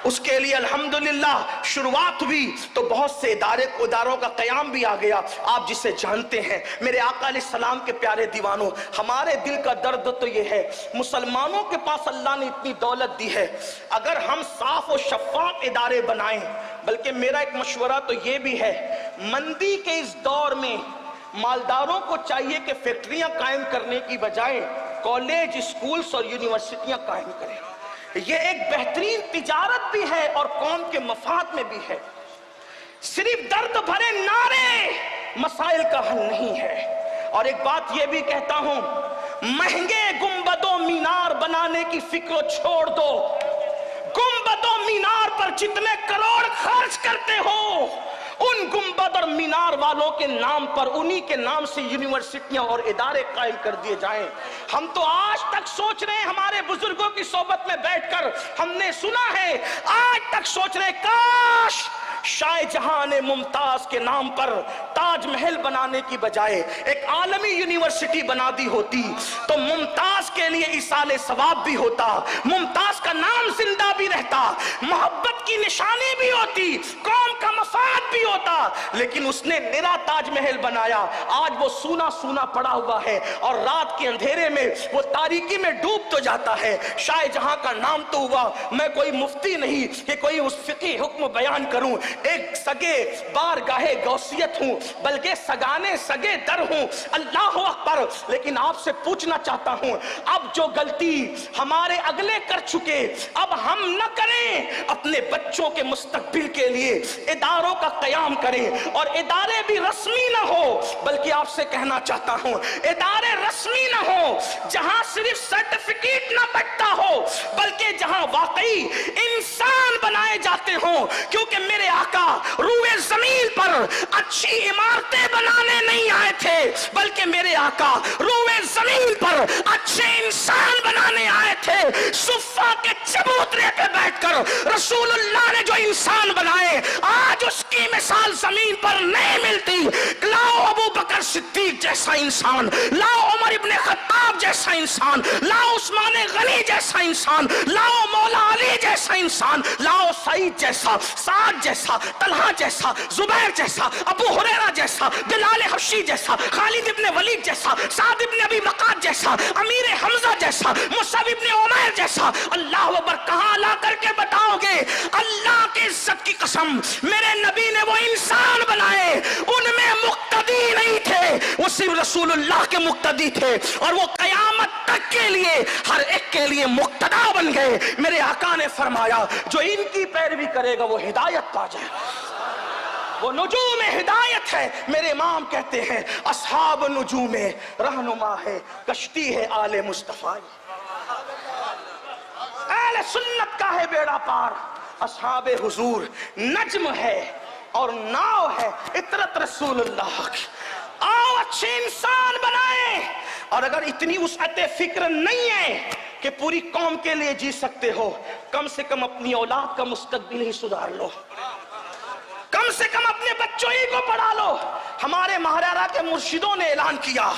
اس کے لیے الحمدللہ شروعات ہوئی تو بہت سے اداروں کا قیام بھی آ گیا. آپ جسے جانتے ہیں میرے آقا علیہ السلام کے پیارے دیوانوں، ہمارے دل کا درد تو یہ ہے مسلمانوں کے پاس اللہ نے اتنی دولت دی ہے، اگر ہم صاف و شفاف ادارے بنائیں. بلکہ میرا ایک مشورہ تو یہ بھی ہے، مندی کے اس دور میں مالداروں کو چاہیے کہ فیکٹریاں قائم کرنے کی بجائے کالج، اسکولز اور یونیورسٹیاں قائم کریں. یہ ایک بہترین تجارت بھی ہے اور قوم کے مفاد میں بھی ہے. صرف درد بھرے نعرے مسائل کا حل نہیں ہے. اور ایک بات یہ بھی کہتا ہوں، مہنگے گنبد و مینار بنانے کی فکر چھوڑ دو. گنبد و مینار پر جتنے کروڑ خرچ کرتے ہو ان گنبد اور مینار والوں کے نام پر، انہی کے نام سے یونیورسٹیاں اور ادارے قائم کر دیے جائیں. ہم تو آج تک سوچ رہے ہیں، ہمارے بزرگوں کی صحبت میں بیٹھ کر ہم نے سنا ہے، آج تک سوچ رہے ہیں کاش شاہ جہاں نے ممتاز کے نام پر تاج محل بنانے کی بجائے ایک عالمی یونیورسٹی بنا دی ہوتی تو ممتاز کے لیے ایصال ثواب بھی ہوتا، ممتاز کا نام زندہ بھی رہتا، محبت کی نشانی بھی ہوتی، قوم کا مفاد بھی ہوتا. لیکن اس نے نرا تاج محل بنایا، آج وہ سونا سونا پڑا ہوا ہے اور رات کے اندھیرے میں وہ تاریکی میں ڈوب تو جاتا ہے. شاہ جہاں کا نام تو ہوا. میں کوئی مفتی نہیں کہ کوئی اس فقہی حکم بیان کروں، ایک سگے بارگاہ غوثیت ہوں، بلکہ سگانے سگے در ہوں. اللہ اکبر. لیکن آپ سے پوچھنا چاہتا ہوں، اب جو غلطی ہمارے اگلے کر چکے اب ہم نہ کریں. اپنے بچوں کے مستقبل کے لیے اداروں کا قیام کریں اور ادارے بھی رسمی نہ ہو، بلکہ آپ سے کہنا چاہتا ہوں ادارے رسمی نہ ہو جہاں صرف سرٹیفکیٹ نہ بٹتا ہو، بلکہ جہاں واقعی انسان بنائے جاتے ہوں. کیونکہ میرے آقا روئے زمین پر اچھی عمارتیں بنانے نہیں آئے تھے، بلکہ میرے آقا روئے زمین پر اچھے انسان بنانے آئے تھے. صفا کے چبوترے پہ بیٹھ کر رسول اللہ نے جو انسان بنائے، آج اس کی مثال مثال زمین پر نہیں ملتی. لاؤ ابو بکر صدیق جیسا انسان, لاؤ عمر ابن خطاب جیسا انسان, لاؤ عثمان غنی جیسا انسان, لاؤ مولا علی جیسا انسان, لاؤ سعید جیسا, سعد جیسا, طلحہ جیسا, زبیر جیسا, ابو ہریرہ جیسا, بلال حبشی جیسا, خالد ابن ولید جیسا, سعد ابن ابی وقاص جیسا, امیر حمزہ جیسا, مصعب ابن عمیر جیسا. اللہ اکبر. کہاں لا کر کے بتاؤ گے؟ اللہ کی عزت کی قسم, میرے نبی نے وہ انسان بنائے, ان میں مقتدی نہیں تھے, وہ صرف رسول اللہ کے مقتدی تھے, اور وہ قیامت تک کے لیے ہر ایک کے لیے مقتدا بن گئے. میرے آقا نے فرمایا جو ان کی پیروی کرے گا وہ ہدایت پا جائے, وہ نجوم ہدایت ہے. میرے امام کہتے ہیں اصحاب نجوم رہنما ہے, کشتی ہے آل مصطفیٰ. اہل سنت کا ہے بیڑا پار, اصحاب حضور نجم ہے اور ناؤ ہے اطرت رسول اللہ کی. آؤ اچھے انسان بنائیں, اور اگر اتنی وسعت فکر نہیں ہے کہ پوری قوم کے لیے جی سکتے ہو, کم سے کم اپنی اولاد کا مستقبل ہی سدھار لو, کم سے کم اپنے بچوں ہی کو پڑھا لو. ہمارے مہاراجا کے مرشدوں نے اعلان کیا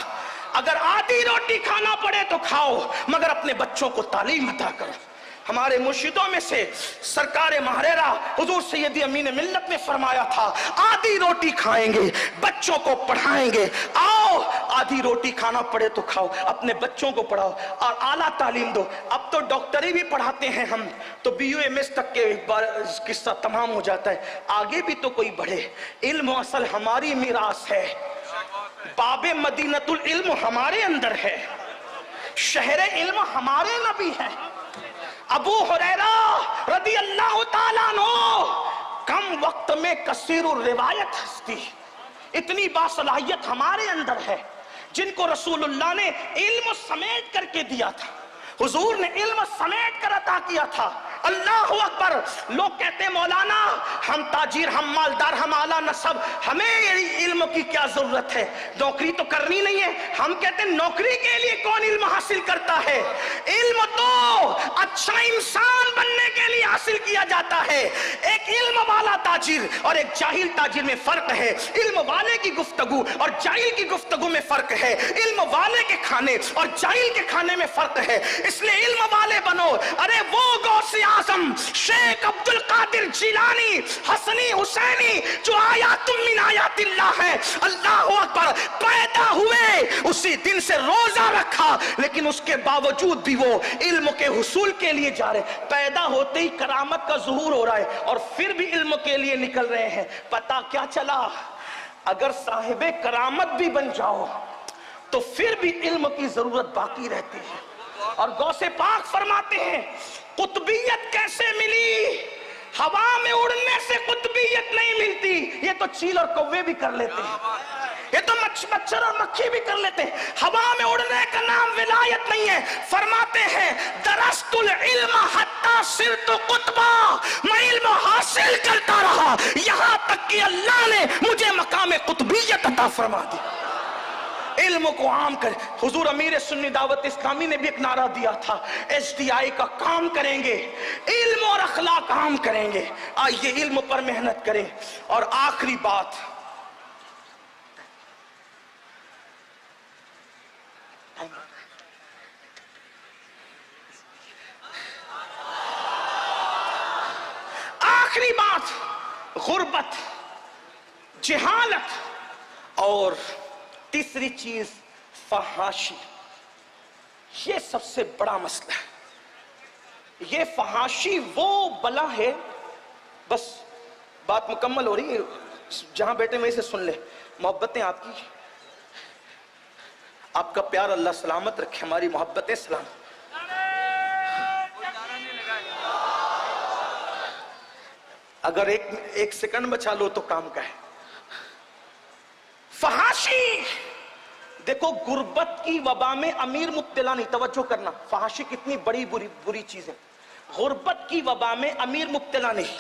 اگر آدھی روٹی کھانا پڑے تو کھاؤ مگر اپنے بچوں کو تعلیم عطا کرو. ہمارے مرشدوں میں سے سرکار مہریرہ حضور سیدی امین ملت نے فرمایا تھا آدھی روٹی کھائیں گے بچوں کو پڑھائیں گے. آؤ آدھی روٹی کھانا پڑے تو کھاؤ, اپنے بچوں کو پڑھاؤ اور اعلیٰ تعلیم دو. اب تو ڈاکٹری بھی پڑھاتے ہیں ہم, تو BUMS تک کے قصہ تمام ہو جاتا ہے, آگے بھی تو کوئی بڑھے. علم اصل ہماری میراث ہے, باب مدینۃ العلم ہمارے اندر ہے, شہر علم ہمارے نبی ہیں. ابو ہریرہ رضی اللہ تعالیٰ عنہ کم وقت میں کثیر الروایت ہستی, اتنی باصلاحیت ہمارے اندر ہے, جن کو رسول اللہ نے علم سمیٹ کر کے دیا تھا, حضور نے علم سمیٹ کر عطا کیا تھا. اللہ اکبر. لوگ کہتے ہیں مولانا ہم تاجر, ہم مالدار, ہم اعلیٰ نسب, ہمیں علم کی کیا ضرورت ہے, نوکری تو کرنی نہیں ہے. ہم کہتے ہیں نوکری کے لیے کون علم حاصل کرتا ہے؟ علم تو اچھا انسان بننے کے لیے حاصل کیا جاتا ہے. ایک علم والا تاجر اور ایک جاہل تاجر میں فرق ہے, علم والے کی گفتگو اور جاہل کی گفتگو میں فرق ہے, علم والے کے کھانے اور جاہل کے کھانے میں فرق ہے. اس لیے علم والے بنو. ارے وہ غوث اعظم شیخ عبد القادر جیلانی حسنی حسینی جو آیات من آیات اللہ ہے, اللہ اکبر, پیدا ہوئے اسی دن سے روزہ رکھا, لیکن اس کے باوجود بھی وہ علم کے حصول کے لیے جا رہے. پیدا ہوتے ہی کرامت کا ظہور ہو رہا ہے اور پھر بھی علم کے لیے نکل رہے ہیں. پتا کیا چلا, اگر صاحب کرامت بھی بن جاؤ تو پھر بھی علم کی ضرورت باقی رہتی ہے. اور غوث پاک فرماتے ہیں قطبیت کیسے ملی؟ ہوا میں اڑنے سے قطبیت نہیں ملتی, یہ تو چیل اور کوے بھی کر لیتے ہیں, یہ تو مچھر اور مکھی بھی کر لیتے ہیں. ہوا میں اڑنے کا نام ولایت نہیں ہے. فرماتے ہیں درست العلم حتی صرت قطبا, میں علم حاصل کرتا رہا یہاں تک کہ اللہ نے مجھے مقام قطبیت عطا فرما دی. علم کو عام کریں. حضور امیر سنی دعوت اسلامی نے بھی ایک نعرہ دیا تھا HDI کا کام کریں گے, علم اور اخلاق عام کریں گے. آئیے علم پر محنت کریں. اور آخری بات, غربت, جہالت اور تیسری چیز فحاشی. یہ سب سے بڑا مسئلہ ہے. یہ فحاشی وہ بلا ہے, بس بات مکمل ہو رہی ہے, جہاں بیٹھے وہیں سے سن لے. محبتیں آپ کی, آپ کا پیار اللہ سلامت رکھے, ہماری محبتیں سلامت. اگر ایک سیکنڈ بچا لو تو کام کا ہے. فحاشی دیکھو, غربت کی وبا میں امیر مبتلا نہیں. توجہ کرنا, فحاشی کتنی بڑی بری چیز ہے. غربت کی وبا میں امیر مبتلا نہیں,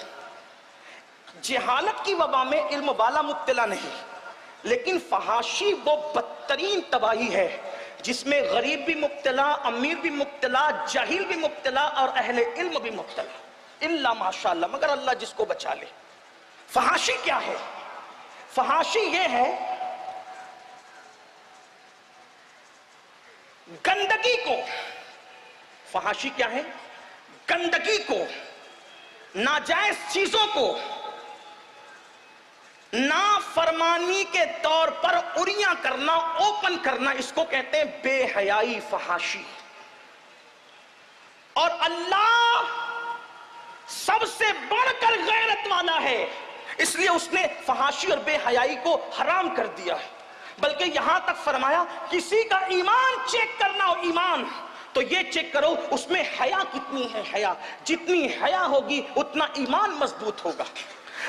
جہالت کی وبا میں علم والا مبتلا نہیں, لیکن فحاشی وہ بدترین تباہی ہے جس میں غریب بھی مبتلا, امیر بھی مبتلا, جاہل بھی مبتلا اور اہل علم بھی مبتلا, الا ماشاءاللہ, مگر اللہ جس کو بچا لے. فحاشی کیا ہے؟ فحاشی یہ ہے گندگی کو، فحاشی کیا ہے؟ گندگی کو، ناجائز چیزوں کو نافرمانی کے طور پر اریاں کرنا، اوپن کرنا، اس کو کہتے ہیں بے حیائی، فحاشی۔ اور اللہ سب سے بڑھ کر غیرت والا ہے، اس لیے اس نے فحاشی اور بے حیائی کو حرام کر دیا ہے۔ بلکہ یہاں تک فرمایا کسی کا ایمان چیک کرنا ہو، ایمان تو یہ چیک کرو اس میں حیا کتنی ہے۔ حیا جتنی حیا ہوگی اتنا ایمان مضبوط ہوگا،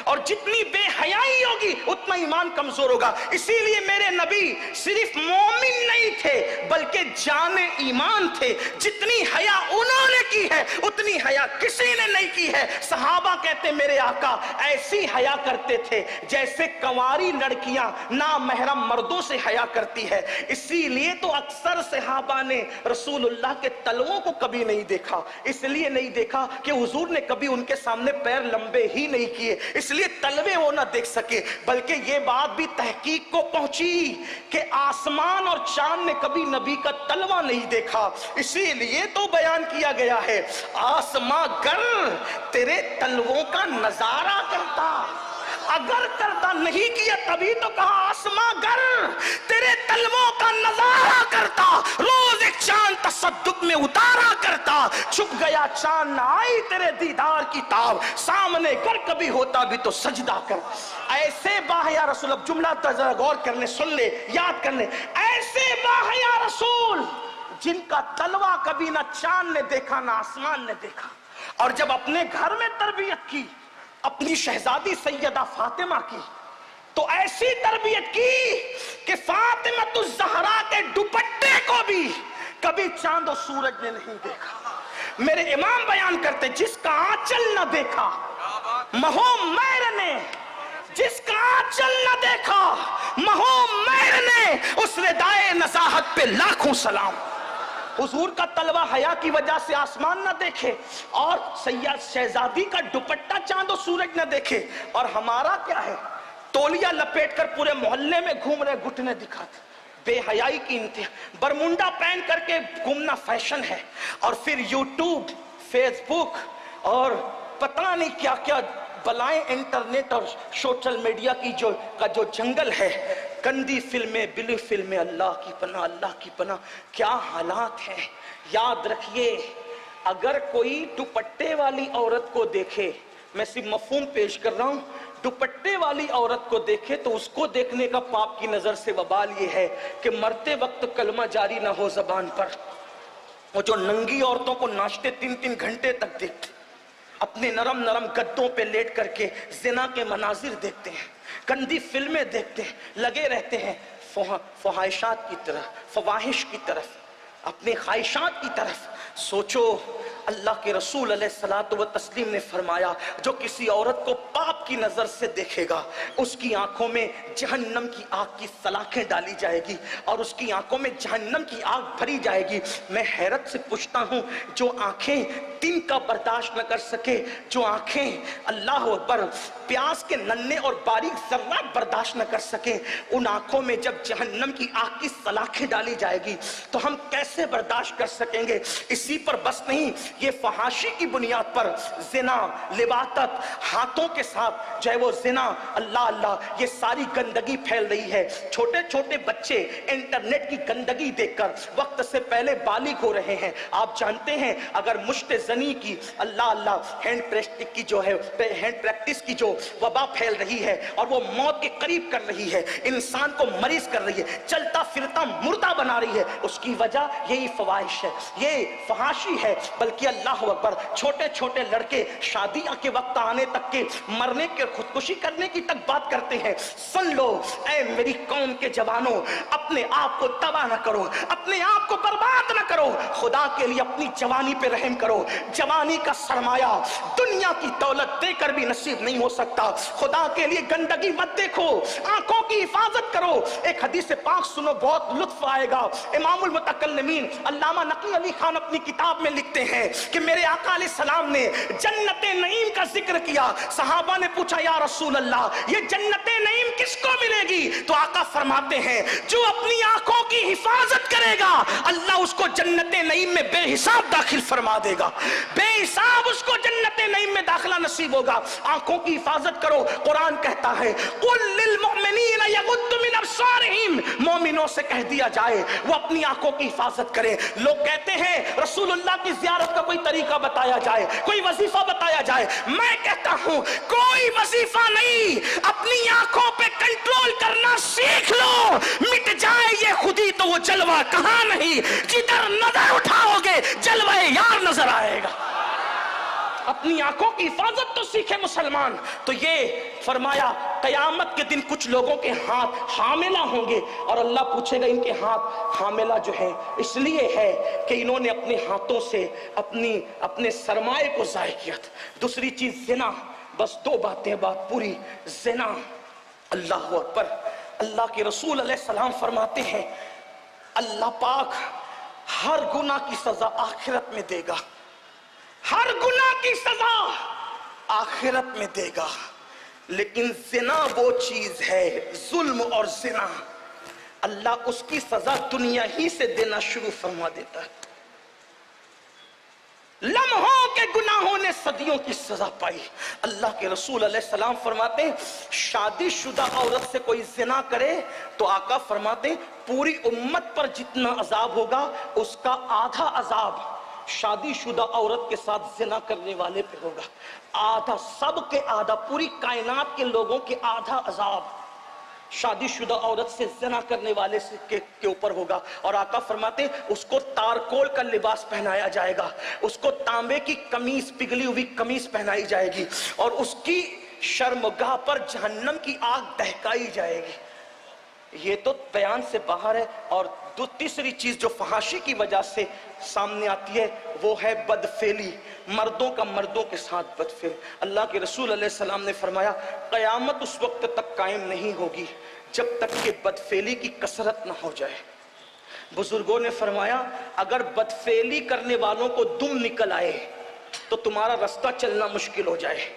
اور جتنی بے حیائی ہوگی اتنا ایمان کمزور ہوگا۔ اسی لیے میرے نبی صرف مومن نہیں تھے بلکہ جان ایمان تھے۔ جتنی حیا انہوں نے کی ہے اتنی حیا کسی نے نہیں کی ہے۔ صحابہ کہتے میرے آقا ایسی حیا کرتے تھے جیسے کنواری لڑکیاں نامحرم مردوں سے حیا کرتی ہے۔ اسی لیے تو اکثر صحابہ نے رسول اللہ کے تلووں کو کبھی نہیں دیکھا، اس لیے نہیں دیکھا کہ حضور نے کبھی ان کے سامنے پیر لمبے ہی نہیں کیے، اس لیے تلوے وہ نہ دیکھ سکے۔ بلکہ یہ بات بھی تحقیق کو پہنچی کہ آسمان اور چاند نے کبھی نبی کا تلوہ نہیں دیکھا، اسی لیے تو بیان کیا گیا ہے آسمان گر تیرے تلووں کا نظارہ کرتا، اگر کرتا نہیں کیا تبھی تو کہا آسمان گر تیرے تلووں کا نظارہ کرتا، روز ایک چاند تصدق میں اتارا کرتا، چھپ گیا چاند نہ آئی تیرے دیدار کی تاب، سامنے گر کبھی ہوتا بھی تو سجدہ کر۔ ایسے باحیا رسول، اب جملہ ذرا غور کرنے، سن لے، یاد کرنے، ایسے باحیا رسول جن کا تلوہ کبھی نہ چاند نے دیکھا نہ آسمان نے دیکھا، اور جب اپنے گھر میں تربیت کی اپنی شہزادی سیدہ فاطمہ کی تو ایسی تربیت کی کہ فاطمہ الزہرا کے دوپٹے کو بھی کبھی چاند و سورج نے نہیں دیکھا۔ میرے امام بیان کرتے جس کا آنچل نہ دیکھا مہو میر نے، جس کا آنچل نہ دیکھا مہو میر نے، اس ردائے نزاہت پہ لاکھوں سلام۔ حضور کا تلوہ حیا کی وجہ سے آسمان نہ دیکھے، اور سید شہزادی کا دوپٹہ چاند و سورج نہ دیکھے، اور ہمارا کیا ہے؟ تولیہ لپیٹ کر پورے محلے میں گھوم رہے، گھٹنے دکھاتے، بے حیائی کی انتہا۔ برمنڈا پہن کر کے گھومنا فیشن ہے، اور پھر یوٹیوب، فیس بک اور پتہ نہیں کیا کیا بلائیں، انٹرنیٹ اور سوشل میڈیا کی جو جنگل ہے، گندی فلمیں، بلی فلمیں، اللہ کی پناہ، اللہ کی پناہ، کیا حالات ہیں۔ یاد رکھیے اگر کوئی دوپٹے والی عورت کو دیکھے، میں صرف مفہوم پیش کر رہا ہوں، دوپٹے والی عورت کو دیکھے تو اس کو دیکھنے کا پاپ کی نظر سے وبال یہ ہے کہ مرتے وقت کلمہ جاری نہ ہو زبان پر۔ وہ جو ننگی عورتوں کو ناشتے 3 گھنٹے تک دیکھتے، اپنے نرم نرم گدوں پہ لیٹ کر کے زنا کے مناظر دیکھتے ہیں، گندی فلمیں دیکھتے ہیں، لگے رہتے ہیں فحاشات کی طرف، فواحش کی طرف، اپنے خواہشات کی طرف۔ سوچو اللہ کے رسول علیہ السلام نے فرمایا جو کسی عورت کو پاپ کی نظر سے دیکھے گا اس کی آنکھوں میں جہنم کی آگ کی سلاخیں ڈالی جائے گی، اور اس کی آنکھوں میں جہنم کی آگ بھری جائے گی۔ میں حیرت سے پوچھتا ہوں جو آنکھیں دن کا برداشت نہ کر سکے، جو آنکھیں اللہ اکبر پیاس کے ننھے اور باریک ذرات برداشت نہ کر سکیں، ان آنکھوں میں جب جہنم کی آگ کی سلاخیں ڈالی جائے گی تو ہم کیسے برداشت کر سکیں گے؟ اسی پر بس نہیں، یہ فحاشی کی بنیاد پر زنا، لواطت، ہاتھوں کے ساتھ جو ہے وہ زنا، اللہ اللہ، یہ ساری گندگی پھیل رہی ہے۔ چھوٹے چھوٹے بچے انٹرنیٹ کی گندگی دیکھ کر وقت سے پہلے بالغ ہو رہے ہیں۔ آپ جانتے ہیں اگر مشت زنی کی، اللہ اللہ، ہینڈ پریکٹس کی جو وبا پھیل رہی ہے اور وہ موت کے قریب کر رہی ہے، انسان کو مریض کر رہی ہے، چلتا پھرتا مردہ بنا رہی ہے، اس کی وجہ یہی فواحش ہے، یہ فحاشی ہے۔ بلکہ اللہ اکبر، چھوٹے چھوٹے لڑکے شادیاں کے وقت آنے تک کے مرنے کے، خودکشی کرنے کی تک بات کرتے ہیں۔ سن لو اے میری قوم کے جوانوں، اپنے آپ کو تباہ نہ کرو، اپنے آپ کو برباد نہ کرو، خدا کے لیے اپنی جوانی پہ رحم کرو۔ جوانی کا سرمایہ دنیا کی دولت دے کر بھی نصیب نہیں ہو سکتا۔ خدا کے لیے گندگی مت دیکھو، آنکھوں کی حفاظت کرو۔ ایک حدیث پاک سنو، بہت لطف آئے گا۔ امام المتکلمین علامہ نقی علی خان اپنی کتاب میں لکھتے ہیں کہ میرے آقا علیہ السلام نے جنت نعیم کا ذکر کیا۔ صحابہ نے پوچھا یا رسول اللہ یہ جنت نعیم کس کو گی تو آقا فرماتے ہیں جو اپنی آنکھوں کی حفاظت کرے گا اللہ اس کو جنت نعیم میں بے حساب داخل فرما دے گا، بے حساب اس کو جنت نعیم میں داخلہ نصیب ہوگا۔ آنکھوں کی حفاظت کرو، قرآن کہتا ہے قُلْ لِلْمُؤْمِنِينَ يَغُضُّ مِنْ أَبْصَارِهِمْ، مومنوں سے کہہ دیا جائے وہ اپنی آنکھوں کی حفاظت کریں۔ لوگ کہتے ہیں رسول اللہ کی زیارت کا کوئی طریقہ بتایا جائے، کوئی وظیفہ بتایا جائے، میں کہتا ہوں کوئی وظیفہ نہیں، اپنی آنکھوں پہ کنٹرول کرنا سیکھ لو، مٹ جائے یہ خودی تو وہ جلوہ کہاں نہیں، جدھر نظر اٹھاؤ گے جلوہ یار نظر آئے گا۔ اپنی آنکھوں کی حفاظت تو سیکھے مسلمان۔ تو یہ فرمایا قیامت کے دن کچھ لوگوں کے ہاتھ حاملہ ہوں گے اور اللہ پوچھے گا ان کے ہاتھ حاملہ جو ہیں اس لیے ہے کہ انہوں نے اپنے ہاتھوں سے اپنے سرمائے کو ضائع کیا تھا۔ دوسری چیز زنا، بس دو باتیں، بات پوری، زنا۔ اللہ اکبر، اللہ کے رسول علیہ السلام فرماتے ہیں اللہ پاک ہر گناہ کی سزا آخرت میں دے گا، ہر گناہ کی سزا آخرت میں دے گا، لیکن زنا وہ چیز ہے، ظلم اور زنا اللہ اس کی سزا دنیا ہی سے دینا شروع فرما دیتا ہے۔ لمحوں کے گناہوں نے صدیوں کی سزا پائی۔ اللہ کے رسول علیہ السلام فرماتے ہیں شادی شدہ عورت سے کوئی زنا کرے تو آقا فرماتے ہیں پوری امت پر جتنا عذاب ہوگا اس کا آدھا عذاب شادی شدہ عورت کے ساتھ زنا کرنے والے پہ ہوگا، آدھا، سب کے آدھا، پوری کائنات کے لوگوں کے آدھا عذاب شادی شدہ عورت سے زنا کرنے والے کے اوپر ہوگا۔ اور آقا فرماتے ہیں اس کو تارکول کا لباس پہنایا جائے گا، اس کو تانبے کی قمیص، پگھلی ہوئی قمیص پہنائی جائے گی اور اس کی شرمگاہ پر جہنم کی آگ دہکائی جائے گی۔ یہ تو بیان سے باہر ہے۔ اور تیسری چیز جو فحاشی کی وجہ سے سامنے آتی ہے وہ ہے بدفعلی، مردوں کا مردوں کے ساتھ بدفعل۔ اللہ کے رسول علیہ السلام نے فرمایا قیامت اس وقت تک قائم نہیں ہوگی جب تک کہ بدفعلی کی کثرت نہ ہو جائے۔ بزرگوں نے فرمایا اگر بدفعلی کرنے والوں کو دم نکل آئے تو تمہارا رستہ چلنا مشکل ہو جائے۔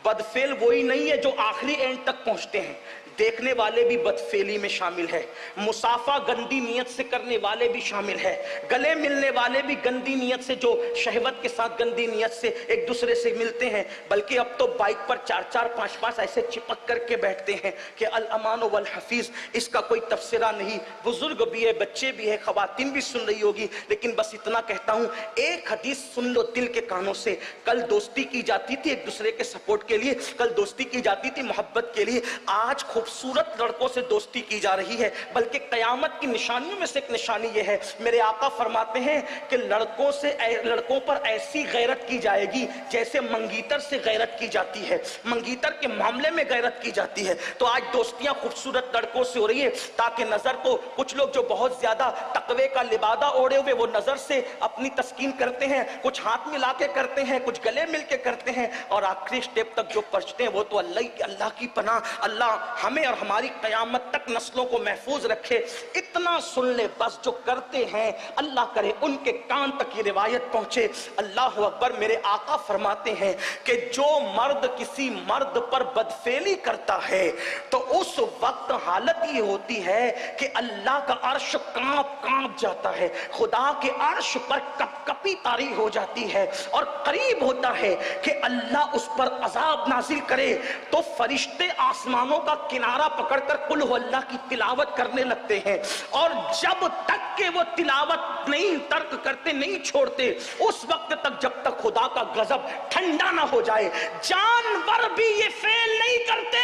بدفعل وہی نہیں ہے جو آخری اینڈ تک پہنچتے ہیں، دیکھنے والے بھی بدفعلی میں شامل ہے، مصافحہ گندی نیت سے کرنے والے بھی شامل ہے، گلے ملنے والے بھی گندی نیت سے، جو شہوت کے ساتھ گندی نیت سے ایک دوسرے سے ملتے ہیں، بلکہ اب تو بائک پر 4-4 5-5 ایسے چپک کر کے بیٹھتے ہیں کہ الامان والحفیظ، اس کا کوئی تفسیرہ نہیں۔ بزرگ بھی ہے، بچے بھی ہے، خواتین بھی سن رہی ہوگی، لیکن بس اتنا کہتا ہوں ایک حدیث سن لو دل کے کانوں سے۔ کل دوستی کی جاتی تھی ایک دوسرے کے سپورٹ کے لیے، کل دوستی کی جاتی تھی محبت کے لیے، آج خوبصورت لڑکوں سے دوستی کی جا رہی ہے۔ بلکہ قیامت کی نشانیوں میں سے ایک نشانی یہ ہے، میرے آقا فرماتے ہیں کہ لڑکوں پر ایسی غیرت کی جائے گی جیسے منگیتر سے غیرت کی جاتی ہے، منگیتر کے معاملے میں غیرت کی جاتی ہے۔ تو آج دوستیاں خوبصورت لڑکوں سے ہو رہی ہے تاکہ نظر کو، کچھ لوگ جو بہت زیادہ تقوی کا لبادہ اوڑے ہوئے وہ نظر سے اپنی تسکین کرتے ہیں، کچھ ہاتھ ملا کے کرتے ہیں، کچھ گلے مل کے کرتے ہیں، اور آخری سٹیپ تک جو پہنچتے ہیں وہ تو اللہ کی پناہ، اللہ ہمیں اور ہماری قیامت تک نسلوں کو محفوظ رکھے۔ اتنا سن لے بس، جو کرتے ہیں اللہ کرے ان کے کان تک یہ روایت پہنچے۔ اللہ اکبر، میرے آقا فرماتے ہیں کہ جو مرد کسی مرد پر بدفعلی کرتا ہے تو اس وقت حالت یہ ہوتی ہے کہ اللہ کا عرش کانپ جاتا ہے، خدا کے عرش پر کپ کپی طاری ہو جاتی ہے، اور قریب ہوتا ہے کہ اللہ اس پر عذاب نازل کرے تو فرشتے آسمانوں کا کنارہ پکڑ کر قل ہو اللہ کی تلاوت کرنے لگتے ہیں، اور جب تک کہ وہ تلاوت نہیں ترک کرتے، نہیں چھوڑتے، اس وقت تک جب تک خدا کا غضب ٹھنڈا نہ ہو جائے۔ جانور بھی یہ فعل نہیں کرتے،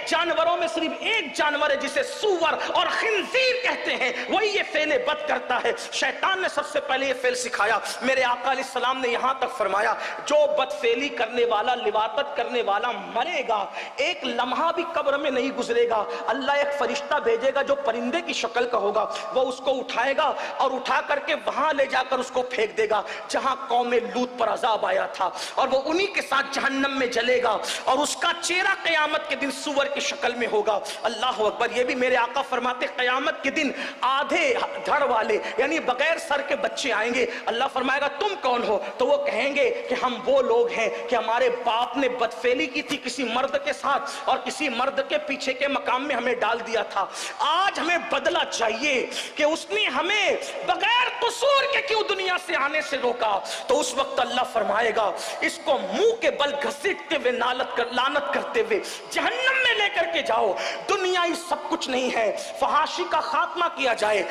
جانوروں میں صرف ایک جانور ہے جسے سور اور خنزیر کہتے ہیں، وہی یہ فعل بد کرتا ہے۔ شیطان نے سب سے پہلے یہ فعل سکھایا۔ میرے آقا علیہ السلام نے یہاں تک فرمایا جو بدفعلی کرنے والا، لواطت کرنے والا مرے گا، ایک لمحہ بھی قبر میں نہیں گزرے گا، اللہ ایک فرشتہ بھیجے گا جو پرندے کی شکل کا ہوگا، وہ اس کو اٹھائے گا اور اٹھا کر کے وہاں لے جا کر اس کو پھینک دے گا جہاں قوم لوط پر عذاب آیا تھا، اور وہ انہی کے ساتھ جہنم میں جلے گا، اور اس کا چہرہ قیامت کے دن سور کی شکل میں ہوگا۔ اللہ اکبر، یہ بھی میرے آقا فرماتے قیامت کے دن آدھے دھڑ والے یعنی بغیر سر کے بچے آئیں گے۔ اللہ فرمائے گا تم کون ہو؟ تو وہ کہیں گے کہ ہم وہ لوگ ہیں کہ ہمارے باپ نے بدفعلی کی تھی کسی مرد کے ساتھ اور کسی مرد کے پیچھے پیچھے کے مقام میں ہمیں ڈال دیا تھا، آج ہمیں بدلہ چاہیے کہ اس نے ہمیں بغیر قصور کے کیوں دنیا سے آنے سے روکا۔ تو اس وقت اللہ فرمائے گا اس کو منہ کے بل گھسیٹتے ہوئے لعنت کرتے ہوئے جہنم میں لے کر کے جاؤ، دنیا ہی سب کچھ نہیں ہے، فحاشی کا خاتمہ کیا جائے۔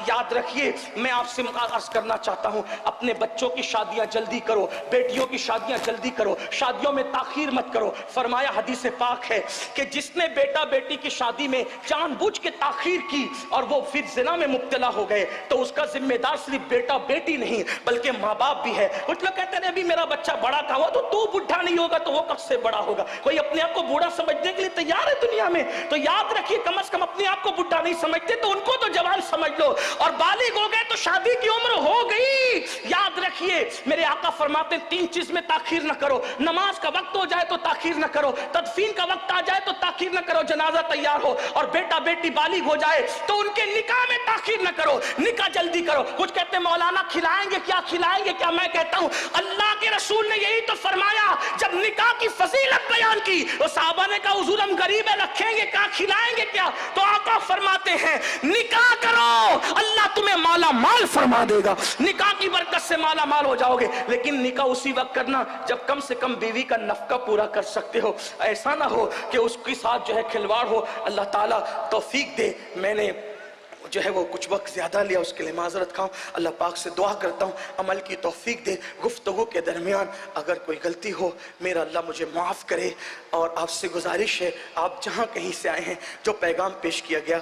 یاد رکھیے، میں آپ سے عرض کرنا چاہتا ہوں، اپنے بچوں کی شادیاں جلدی کرو، بیٹیوں کی شادیاں جلدی کرو، شادیوں میں تاخیر مت کرو۔ فرمایا حدیث پاک ہے کہ جس نے بیٹا بیٹی کی شادی میں جان بوجھ کے تاخیر کی اور وہ پھر زنا میں مبتلا ہو گئے تو اس کا ذمہ دار صرف بیٹا بیٹی نہیں بلکہ ماں باپ بھی ہے۔ کچھ لوگ کہتے ہیں ابھی میرا بچہ بڑا کہا ہوا، تو بڑھا نہیں ہوگا تو وہ کب سے بڑا ہوگا؟ کوئی اپنے آپ کو بوڑھا سمجھنے کے لیے تیار ہے دنیا میں؟ تو یاد رکھیے، کم از کم اپنے آپ کو بڑھا نہیں سمجھتے تو ان کو تو جوان سمجھ لو، اور بالغ ہو گئے تو شادی کی عمر ہو گئی۔ یاد رکھیے، میرے آقا فرماتے ہیں 3 چیز میں تاخیر نہ کرو، نماز کا وقت ہو جائے تو تاخیر نہ کرو، تدفین کا وقت آ جائے تو تاخیر نہ کرو، جنازہ تیار ہو اور بیٹا بیٹی بالغ ہو جائے تو ان کے نکاح میں تاخیر نہ کرو، نکاح جلدی کرو۔ کچھ کہتے ہیں مولانا کھلائیں گے کیا، کھلائیں گے کیا؟ میں کہتا ہوں اللہ کے رسول نے یہی تو فرمایا، جب نکاح کی فضیلت بیان کی تو صحابہ نے کہا حضور ہم غریب ہیں، رکھیں گے کیا، کھلائیں گے کیا؟ تو آقا فرماتے ہیں نکاح کرو، اللہ تمہیں مالا مال فرما دے گا، نکاح کی برکت سے مالا مال ہو جاؤ گے۔ لیکن نکاح اسی وقت کرنا جب کم سے کم بیوی کا نفقہ پورا کر سکتے ہو، ایسا نہ ہو کہ اس کے ساتھ جو ہے کھلواڑ ہو۔ اللہ تعالیٰ توفیق دے۔ میں نے جو ہے وہ کچھ وقت زیادہ لیا، اس کے لیے معذرت کھاؤں۔ اللہ پاک سے دعا کرتا ہوں عمل کی توفیق دے۔ گفتگو کے درمیان اگر کوئی غلطی ہو میرا اللہ مجھے معاف کرے، اور آپ سے گزارش ہے آپ جہاں کہیں سے آئے ہیں جو پیغام پیش کیا گیا